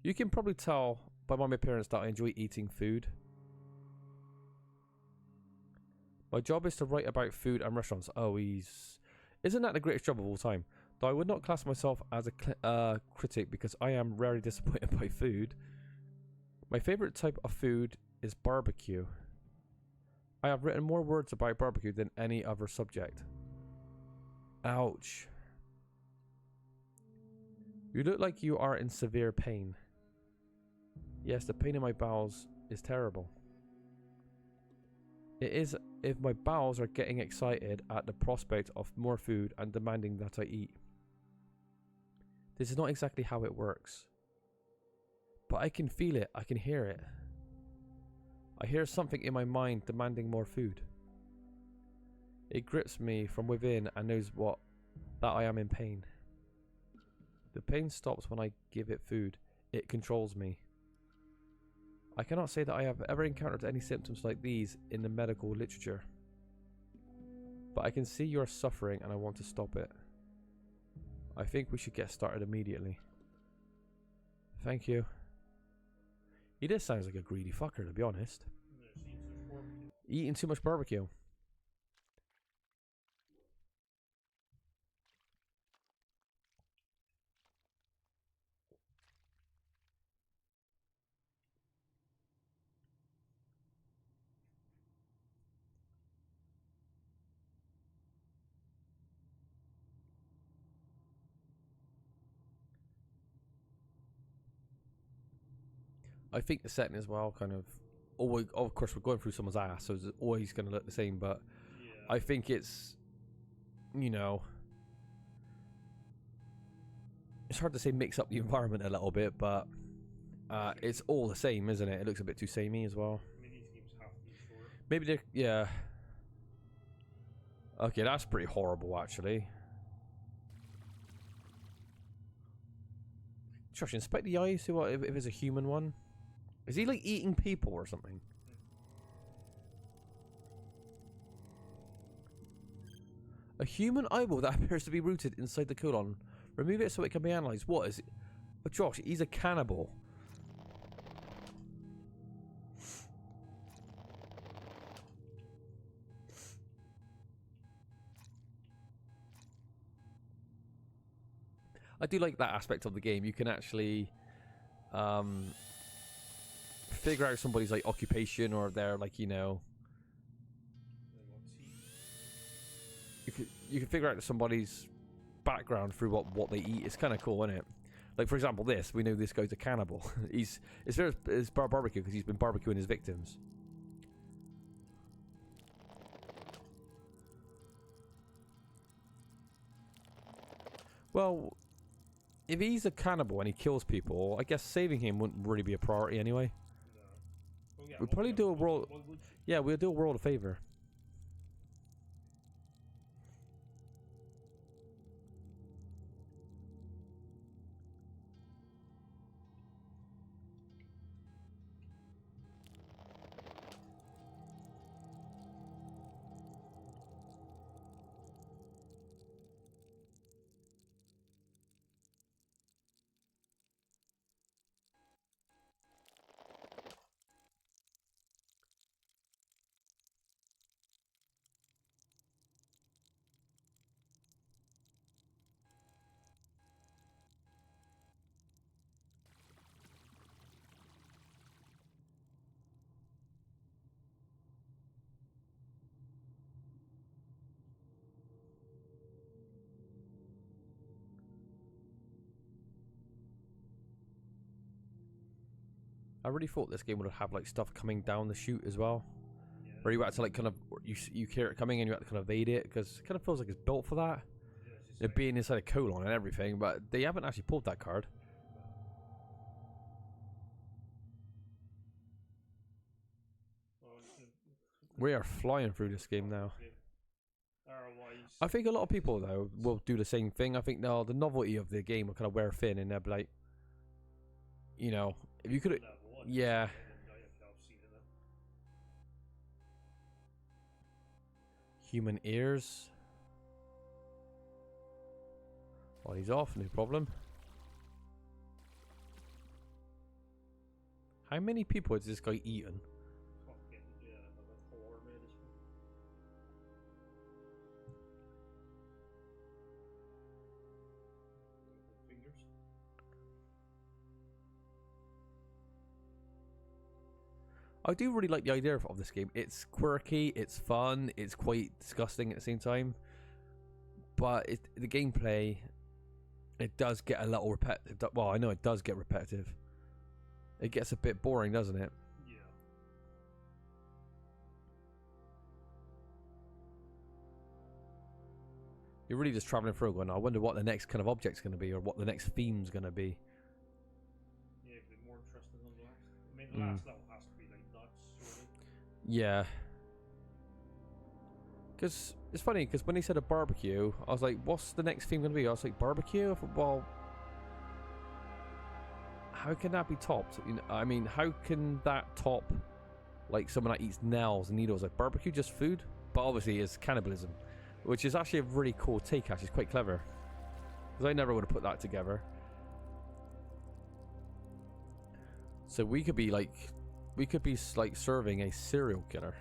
You can probably tell by my appearance that I enjoy eating food. My job is to write about food and restaurants. Oh, isn't that the greatest job of all time? Though I would not class myself as a critic because I am rarely disappointed by food. My favourite type of food is barbecue. I have written more words about barbecue than any other subject. Ouch. You look like you are in severe pain. Yes, the pain in my bowels is terrible. It is if my bowels are getting excited at the prospect of more food and demanding that I eat. This is not exactly how it works. But I can feel it, I can hear it. I hear something in my mind demanding more food. It grips me from within and knows that I am in pain. The pain stops when I give it food. It controls me. I cannot say that I have ever encountered any symptoms like these in the medical literature. But I can see you are suffering and I want to stop it. I think we should get started immediately. Thank you. He just sounds like a greedy fucker, to be honest. Eating too much barbecue. I think the setting as well kind of... Always, of course, we're going through someone's ass, so it's always going to look the same, but... Yeah. I think it's... You know... it's hard to say mix up the environment a little bit, but it's all the same, isn't it? It looks a bit too samey as well. I mean, these games have to be short. Maybe they're, yeah. Okay, that's pretty horrible, actually. Josh, inspect the eye, see what if it's a human one. Is he like eating people or something? A human eyeball that appears to be rooted inside the colon. Remove it so it can be analysed. What is it? Oh, Josh, he's a cannibal. I do like that aspect of the game. You can actually figure out somebody's like occupation or their like, you know, you can figure out somebody's background through what they eat. It's kind of cool, isn't it? Like for example, this we know this guy's a cannibal. It's barbecue because he's been barbecuing his victims. Well, if he's a cannibal and he kills people, I guess saving him wouldn't really be a priority anyway. No. Well, yeah, We'd probably do a world. Yeah, we'll do a world a favor. I really thought this game would have like stuff coming down the chute as well, Yeah. where you had to like kind of you hear it coming and you had to kind of evade it because it kind of feels like it's built for that. Yeah, it's just It like, being inside a colon and everything, but they haven't actually pulled that card. well, We are flying through this game now. ROIs. I think a lot of people though will do the same thing. I think now the novelty of the game will kind of wear thin, and they'll be like, you know, if you could, yeah. Human ears. Well, he's off, no problem. How many people has this guy eaten? Fucking, yeah, another 4 maybe. Fingers. I do really like the idea of this game. It's quirky, it's fun, it's quite disgusting at the same time. But the gameplay, it does get a little repetitive. Well, I know it does get repetitive. It gets a bit boring, doesn't it? Yeah. You're really just traveling through going, I wonder what the next kind of object's going to be or what the next theme's going to be. Yeah, it'd be more interesting than the last. I mean, the last level has to be like nuts, surely. Yeah. Because it's funny, because when he said a barbecue, I was like, what's the next theme going to be? I was like, barbecue? I thought, well, how can that be topped? You know, I mean, how can that top like someone that eats nails and needles? Like barbecue, just food? But obviously it's cannibalism, which is actually a really cool take. Actually, it's quite clever, because I never would have put that together. So we could be like serving a serial killer.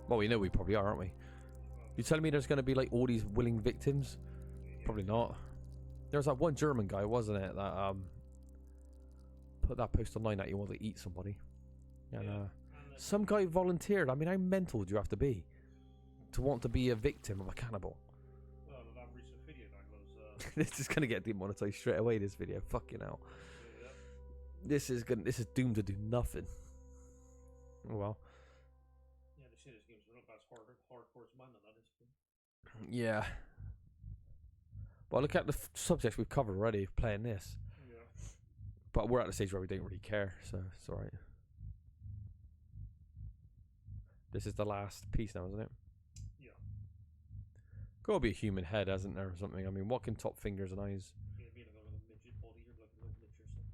Well, we know we probably are, aren't we? You telling me there's going to be like all these willing victims? Probably not. There was that one German guy, wasn't it, that put that post online that he wanted to eat somebody. And some guy volunteered. I mean, how mental do you have to be to want to be a victim of a cannibal? Well, that recent video that was. This is gonna get demonetized straight away. This video, fucking hell. Yeah. This is doomed to do nothing. Oh well. Yeah, they say this game's not as hardcore as mine than that is. Yeah. Well, look at the subjects we've covered already playing this. Yeah. But we're at the stage where we don't really care, so it's alright. This is the last piece now, isn't it? Yeah. Gotta be a human head, hasn't there, or something? I mean, what can top fingers and eyes? Yeah, me like a little midget body or like a little midget or something.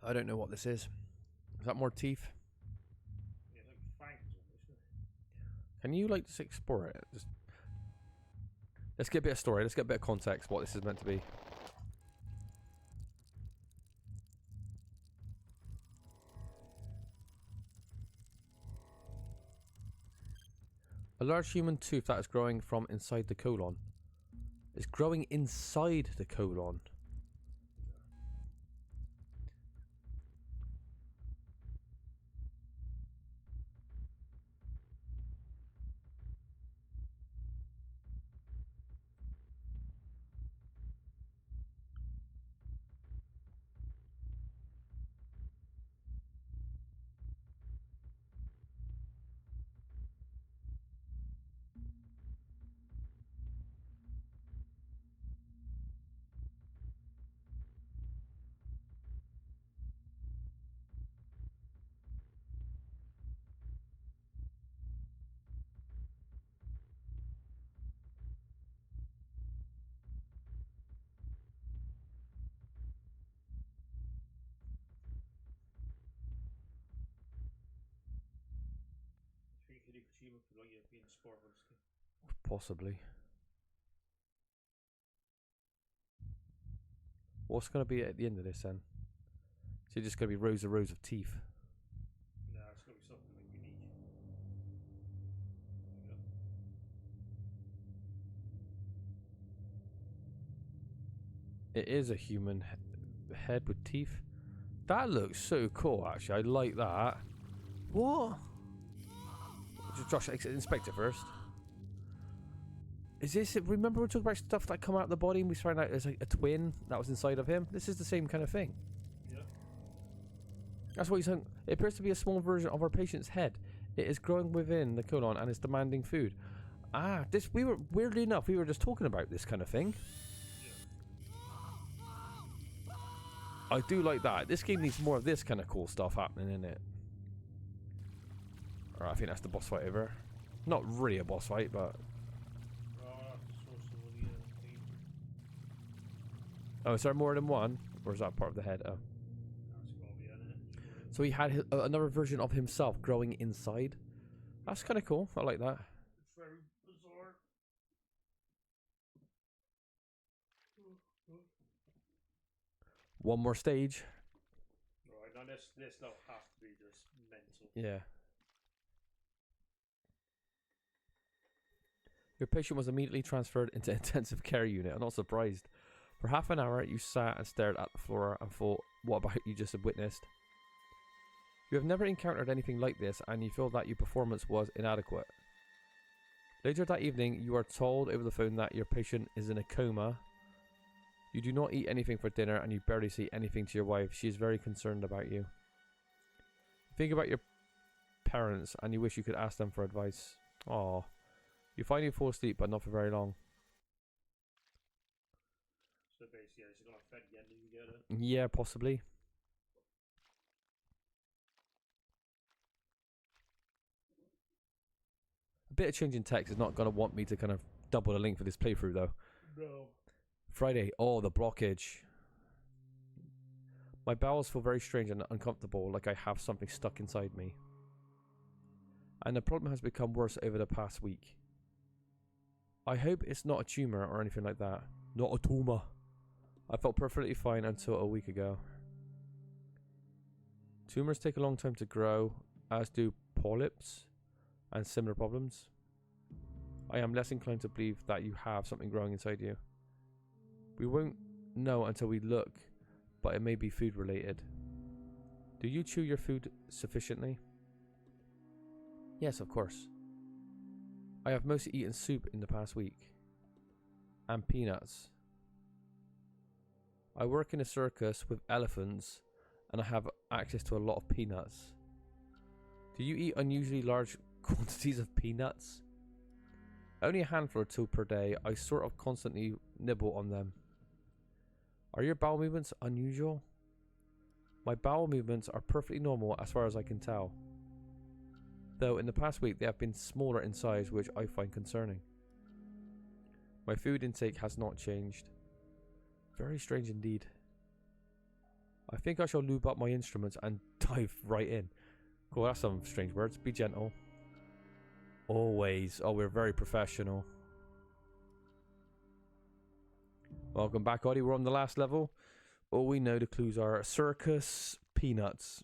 I don't know what this is. Is that more teeth? Yeah, like fangs almost. Isn't it? Can you like just explore it? Just let's get a bit of story. Let's get a bit of context. What this is meant to be. A large human tooth that is growing from inside the colon. It's growing inside the colon. I think Hideo Kojima could like be inspired by this game. Possibly. What's going to be at the end of this then? Is it just going to be rows of teeth? Nah, it's gonna be something like unique. It is a human head with teeth. That looks so cool, actually. I like that. What? Josh, inspect it first. Is this... Remember we were talking about stuff that come out of the body and we found out there's like a twin that was inside of him? This is the same kind of thing. Yeah. That's what he's saying. It appears to be a small version of our patient's head. It is growing within the colon and is demanding food. Ah, this... We were... Weirdly enough, we were just talking about this kind of thing. I do like that. This game needs more of this kind of cool stuff happening in it. Alright, I think that's the boss fight over. Not really a boss fight, but... Oh, is there more than one? Or is that part of the head? Oh. So he had another version of himself growing inside. That's kind of cool. I like that. It's very bizarre. One more stage. Right, now this now have to be just mental. Yeah. Your patient was immediately transferred into intensive care unit. I'm not surprised. For half an hour, you sat and stared at the floor and thought, what about you just had witnessed? You have never encountered anything like this, and you feel that your performance was inadequate. Later that evening, you are told over the phone that your patient is in a coma. You do not eat anything for dinner, and you barely say anything to your wife. She is very concerned about you. Think about your parents, and you wish you could ask them for advice. Aww. You finally fall asleep, but not for very long. So basically, it's gonna affect the ending you get it. Yeah, possibly. A bit of change in text is not going to want me to kind of double the link for this playthrough, though. No. Friday. Oh, the blockage. My bowels feel very strange and uncomfortable, like I have something stuck inside me. And the problem has become worse over the past week. I hope it's not a tumor or anything like that. Not a tumor. I felt perfectly fine until a week ago. Tumors take a long time to grow, as do polyps and similar problems. I am less inclined to believe that you have something growing inside you. We won't know until we look, but it may be food related. Do you chew your food sufficiently? Yes, of course. I have mostly eaten soup in the past week. And peanuts. I work in a circus with elephants and I have access to a lot of peanuts. Do you eat unusually large quantities of peanuts? Only a handful or two per day. I sort of constantly nibble on them. Are your bowel movements unusual? My bowel movements are perfectly normal as far as I can tell. Though in the past week they have been smaller in size, which I find concerning. My food intake has not changed. Very strange indeed. I think I shall lube up my instruments and dive right in. Cool, that's some strange words. Be gentle. Always. Oh, we're very professional. Welcome back, Audie. We're on the last level. All we know the clues are circus, peanuts.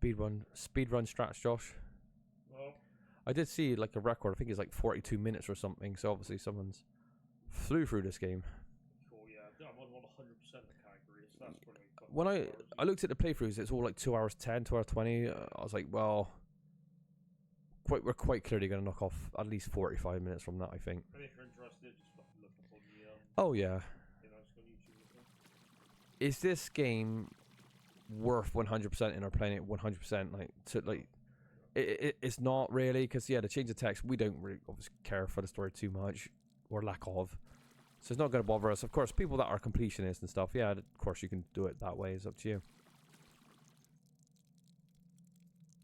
Speedrun strats, Josh. Well, I did see like a record. I think it's like 42 minutes or something. So obviously someone's flew through this game. cool, yeah. I'm on 100% the category, so that's pretty fucking When hours. I looked at the playthroughs, it's all like 2 hours 10, 2 hours 20. I was like, well, we're quite clearly going to knock off at least 45 minutes from that, I think. And if you're interested, just fucking look up on the, Oh yeah. you know, just go on YouTube or something. Is this game worth 100% in our playing it 100%? Like, to like, it's not really, because yeah, the change of text, we don't really obviously care for the story too much, or lack of. So it's not going to bother us. Of course, people that are completionists and stuff, yeah, of course you can do it that way. It's up to you.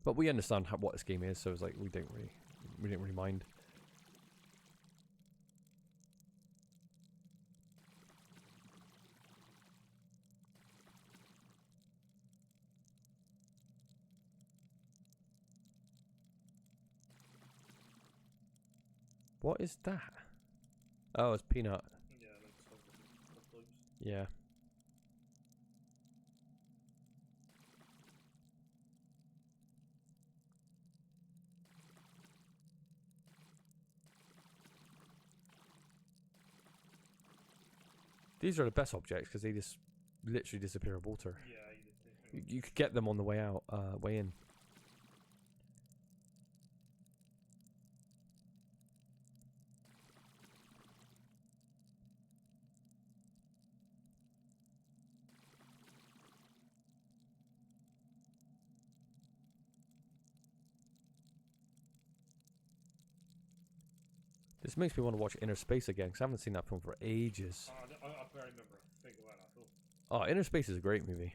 But we understand what this game is, so it's like we didn't really mind. What is that? Oh, it's peanut. Yeah, like sometimes. Yeah. These are the best objects because they just literally disappear in water. Yeah, You could get them on the way out, way in. This makes me want to watch Inner Space again because I haven't seen that film for ages. I barely remember a thing about that film. Oh, Inner Space is a great movie.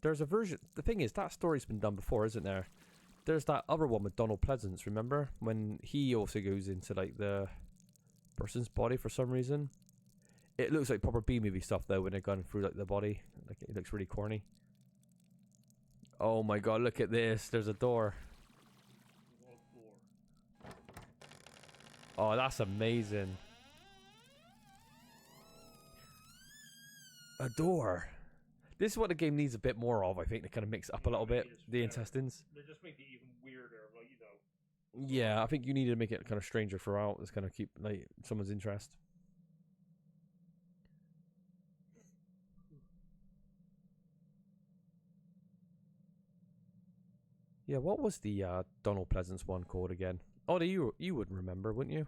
There's a version. The thing is, that story's been done before, isn't there? There's that other one with Donald Pleasance, remember? When he also goes into like the person's body for some reason. It looks like proper B-movie stuff though when they're going through like the body. Like it looks really corny. Oh my god, look at this. There's a door. What door? Oh, that's amazing. A door. This is what the game needs a bit more of, I think, to kind of mix it up a little bit. The intestines. They just make it even weirder, like, you know. Yeah, I think you need to make it kind of stranger throughout. It's kind of keep like someone's interest. Yeah, what was the Donald Pleasance one called again? Oh, you would remember, wouldn't you?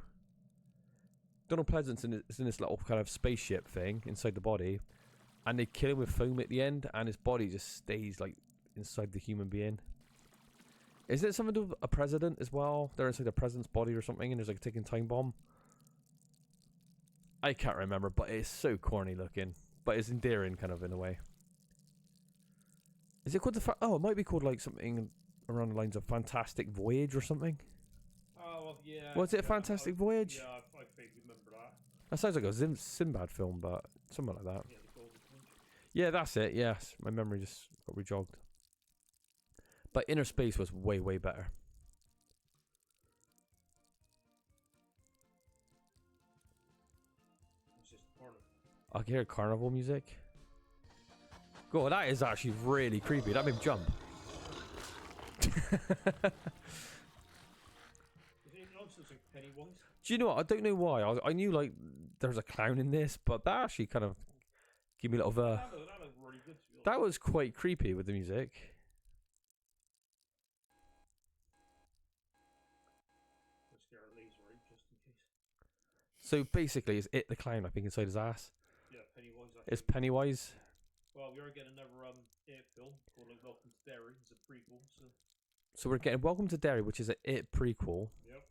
Donald Pleasance is in this little kind of spaceship thing inside the body, and they kill him with foam at the end, and his body just stays like inside the human being. Is it something to do with a president as well? They're inside the president's body or something, and there's like a ticking time bomb. I can't remember, but it's so corny looking, but it's endearing kind of in a way. Is it called the? Oh, it might be called like something around the lines of Fantastic Voyage or something. Oh, well, yeah. Was it Fantastic Voyage? Yeah, I vaguely remember that. That sounds like a Sinbad film, but something like that. Yeah, the Golden Punch. Yeah, that's it. Yes, my memory just got rejogged. But Inner Space was way, way better. It's just porno. I can hear carnival music. God, that is actually really creepy. That made me jump. Pennywise. Do you know what? I don't know why. I knew like there's a clown in this, but that actually kind of gave me a little of a. That looked really good, to be honest. That was quite creepy with the music. Let's get our laser out just in case. So basically, it's it the clown I think inside his ass. Yeah, Pennywise. It's Pennywise. Well, we are getting another It film called like, Welcome to Derry. It's a prequel, so. So we're getting Welcome to Derry, which is a It prequel. Yep.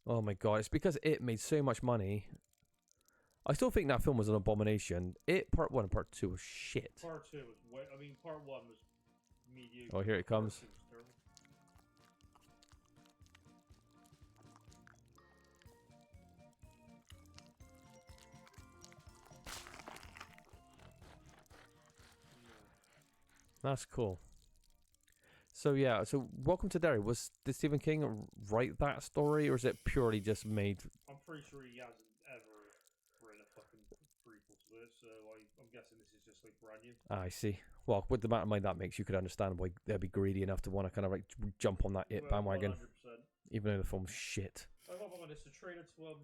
Oh my god, it's because It made so much money. I still think that film was an abomination. It Part 1 and Part 2 was shit. Part 2 was Part 1 was mediocre. Oh, here it comes. Part 2 was terrible. That's cool. So yeah, so Welcome to Derry, did Stephen King write that story, or is it purely just made? I'm pretty sure he hasn't ever written a fucking prequel to it, so I'm guessing this is just like brand new. I see. Well, with the amount of money that makes, you could understand why they'd be greedy enough to want to kind of like jump on that It bandwagon, 100%. even though the film's shit. I love on this. The trailer to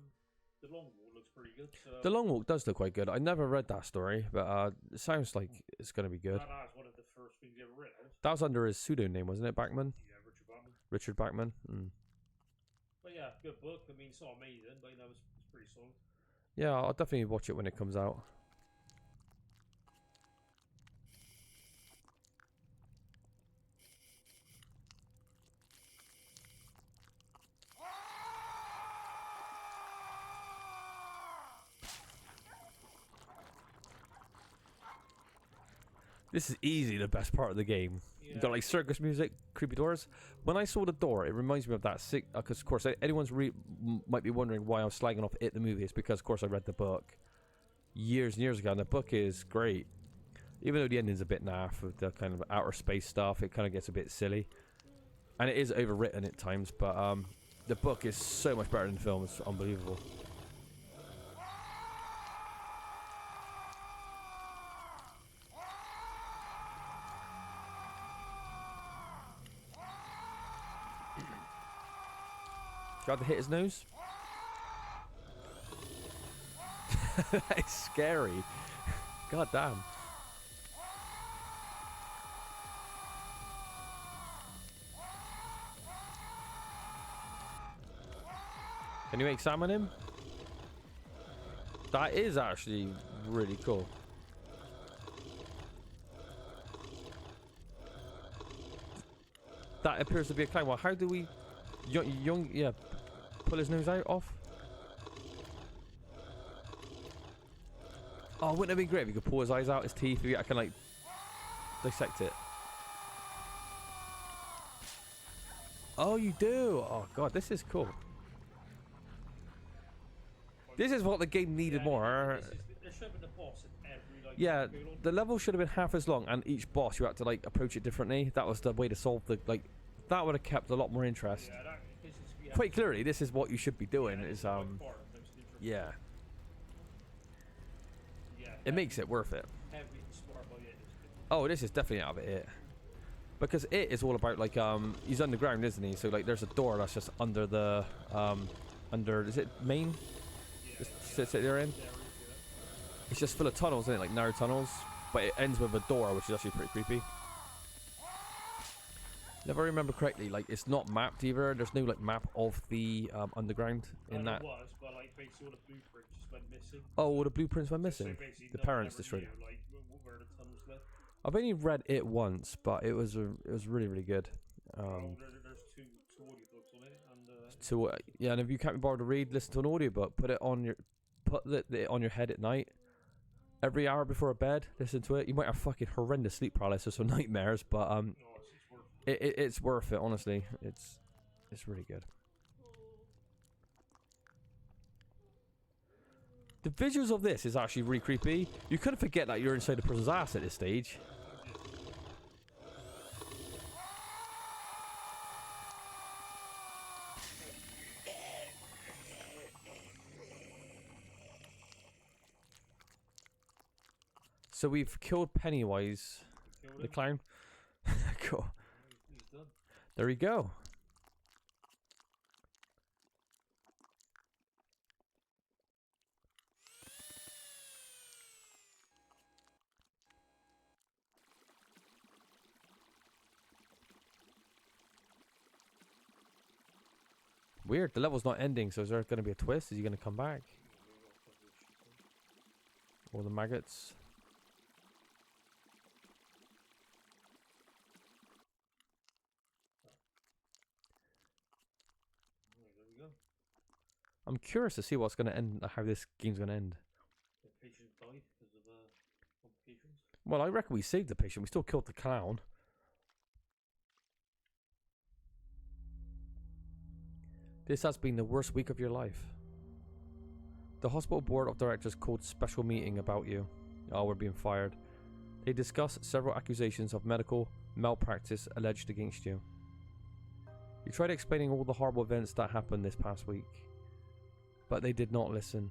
The Long Walk looks pretty good. So The Long Walk does look quite good. I never read that story, but it sounds like it's going to be good. That is one of the first things you ever read. That was under his pseudonym, wasn't it, Bachman? Yeah, Richard Bachman. Richard Bachman. Mm. But yeah, good book. I mean, it's not amazing, but you know, it's pretty solid. Yeah, I'll definitely watch it when it comes out. This is easily the best part of the game. Yeah. You got like circus music, creepy doors. When I saw the door, it reminds me of that sick. Because of course, anyone's might be wondering why I was slagging off It the movie. It's because of course I read the book years and years ago, and the book is great. Even though the ending's a bit naff with the kind of outer space stuff, it kind of gets a bit silly, and it is overwritten at times. But the book is so much better than the film. It's unbelievable. Tried to hit his nose. That is scary. God damn. Can you examine him? That is actually really cool. That appears to be a clown. Well, how do we... yeah, pull his nose out off? Oh, wouldn't it be great if you could pull his eyes out, his teeth, if I can like dissect it? Oh, you do? Oh god, this is cool. This is what the game needed more. There should have been a boss in every, like, Yeah, the level should have been half as long, and each boss you had to like approach it differently. That was the way to solve the like. That would have kept a lot more interest. Yeah, Quite clearly, this is what you should be doing. Is yeah. It makes it worth it. Oh, this is definitely out of it. Because It is all about like he's underground, isn't he? So like there's a door that's just under the under, is it Maine? Sit there in. It's just full of tunnels, isn't it? Like narrow tunnels, but it ends with a door, which is actually pretty creepy. If I remember correctly, like it's not mapped either. There's no like map of the underground in that. It was, but like basically all the blueprints just went missing. Oh, all the blueprints went missing. So the parents destroyed it. Like where the tunnels led. I've only read it once, but it was really really good. There's two audiobooks on it, and yeah, and if you can't be bothered to read, listen to an audiobook. Put it on your head at night. Every hour before bed, listen to it. You might have fucking horrendous sleep paralysis or nightmares, but it's worth it. Honestly, it's really good. The visuals of this is actually really creepy. You couldn't forget that you're inside a person's ass at this stage. So we've killed Pennywise, the clown. Cool. he's done. There we go. Weird. The level's not ending, so is there going to be a twist? Is he going to come back? Or the maggots? There we go. I'm curious to see what's going to end, how this game's going to end. The patient died because of complications. Well, I reckon we saved the patient. We still killed the clown. This has been the worst week of your life. The hospital board of directors called special meeting about you. Oh, we're being fired. They discussed several accusations of medical malpractice alleged against you. You tried explaining all the horrible events that happened this past week, but they did not listen.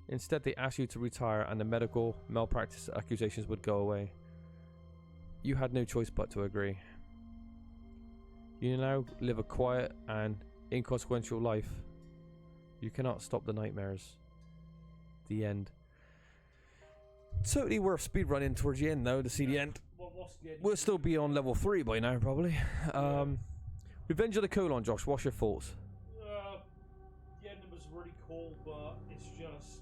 Instead, they asked you to retire and the medical malpractice accusations would go away. You had no choice but to agree. You now live a quiet and inconsequential life. You cannot stop the nightmares. The end. Totally worth speedrunning towards the end though, to see the end. What's the end? We'll still be on level 3 by now, probably. Revenge of the Colon, Josh. What's your thoughts? The ending was really cool, but it's just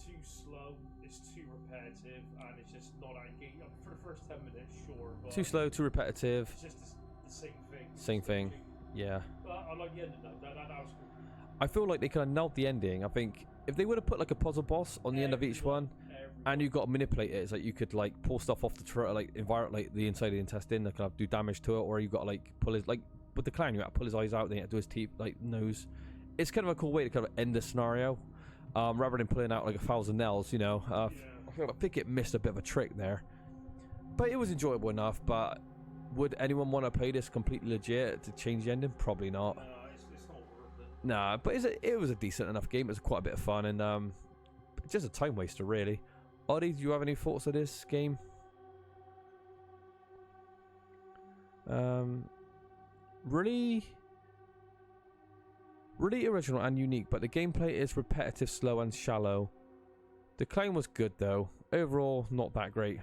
too slow. It's too repetitive, and it's just not engaging. For the first 10 minutes, sure, but Too slow, too repetitive. it's just the same thing. Same thing. Yeah. But I like the ending though. That was cool. I feel like they kind of nailed the ending. I think if they would have put like a puzzle boss on the end of each one, and you got to manipulate it, it's like you could like pull stuff off the turret, like environment, like the inside of the intestine, that kind of do damage to it, or you got to like pull his, like with the clown, you got to pull his eyes out, then you have to do his teeth, like nose. It's kind of a cool way to kind of end the scenario, rather than pulling out like 1,000 nails, you know. I think it missed a bit of a trick there, but it was enjoyable enough. But would anyone want to play this completely legit to change the ending? Probably not. It's not worth it. Nah, but it was a decent enough game. It was quite a bit of fun, and just a time waster, really. Oddie, do you have any thoughts of this game? Really original and unique, but the gameplay is repetitive, slow, and shallow. The clown was good though. Overall, not that great.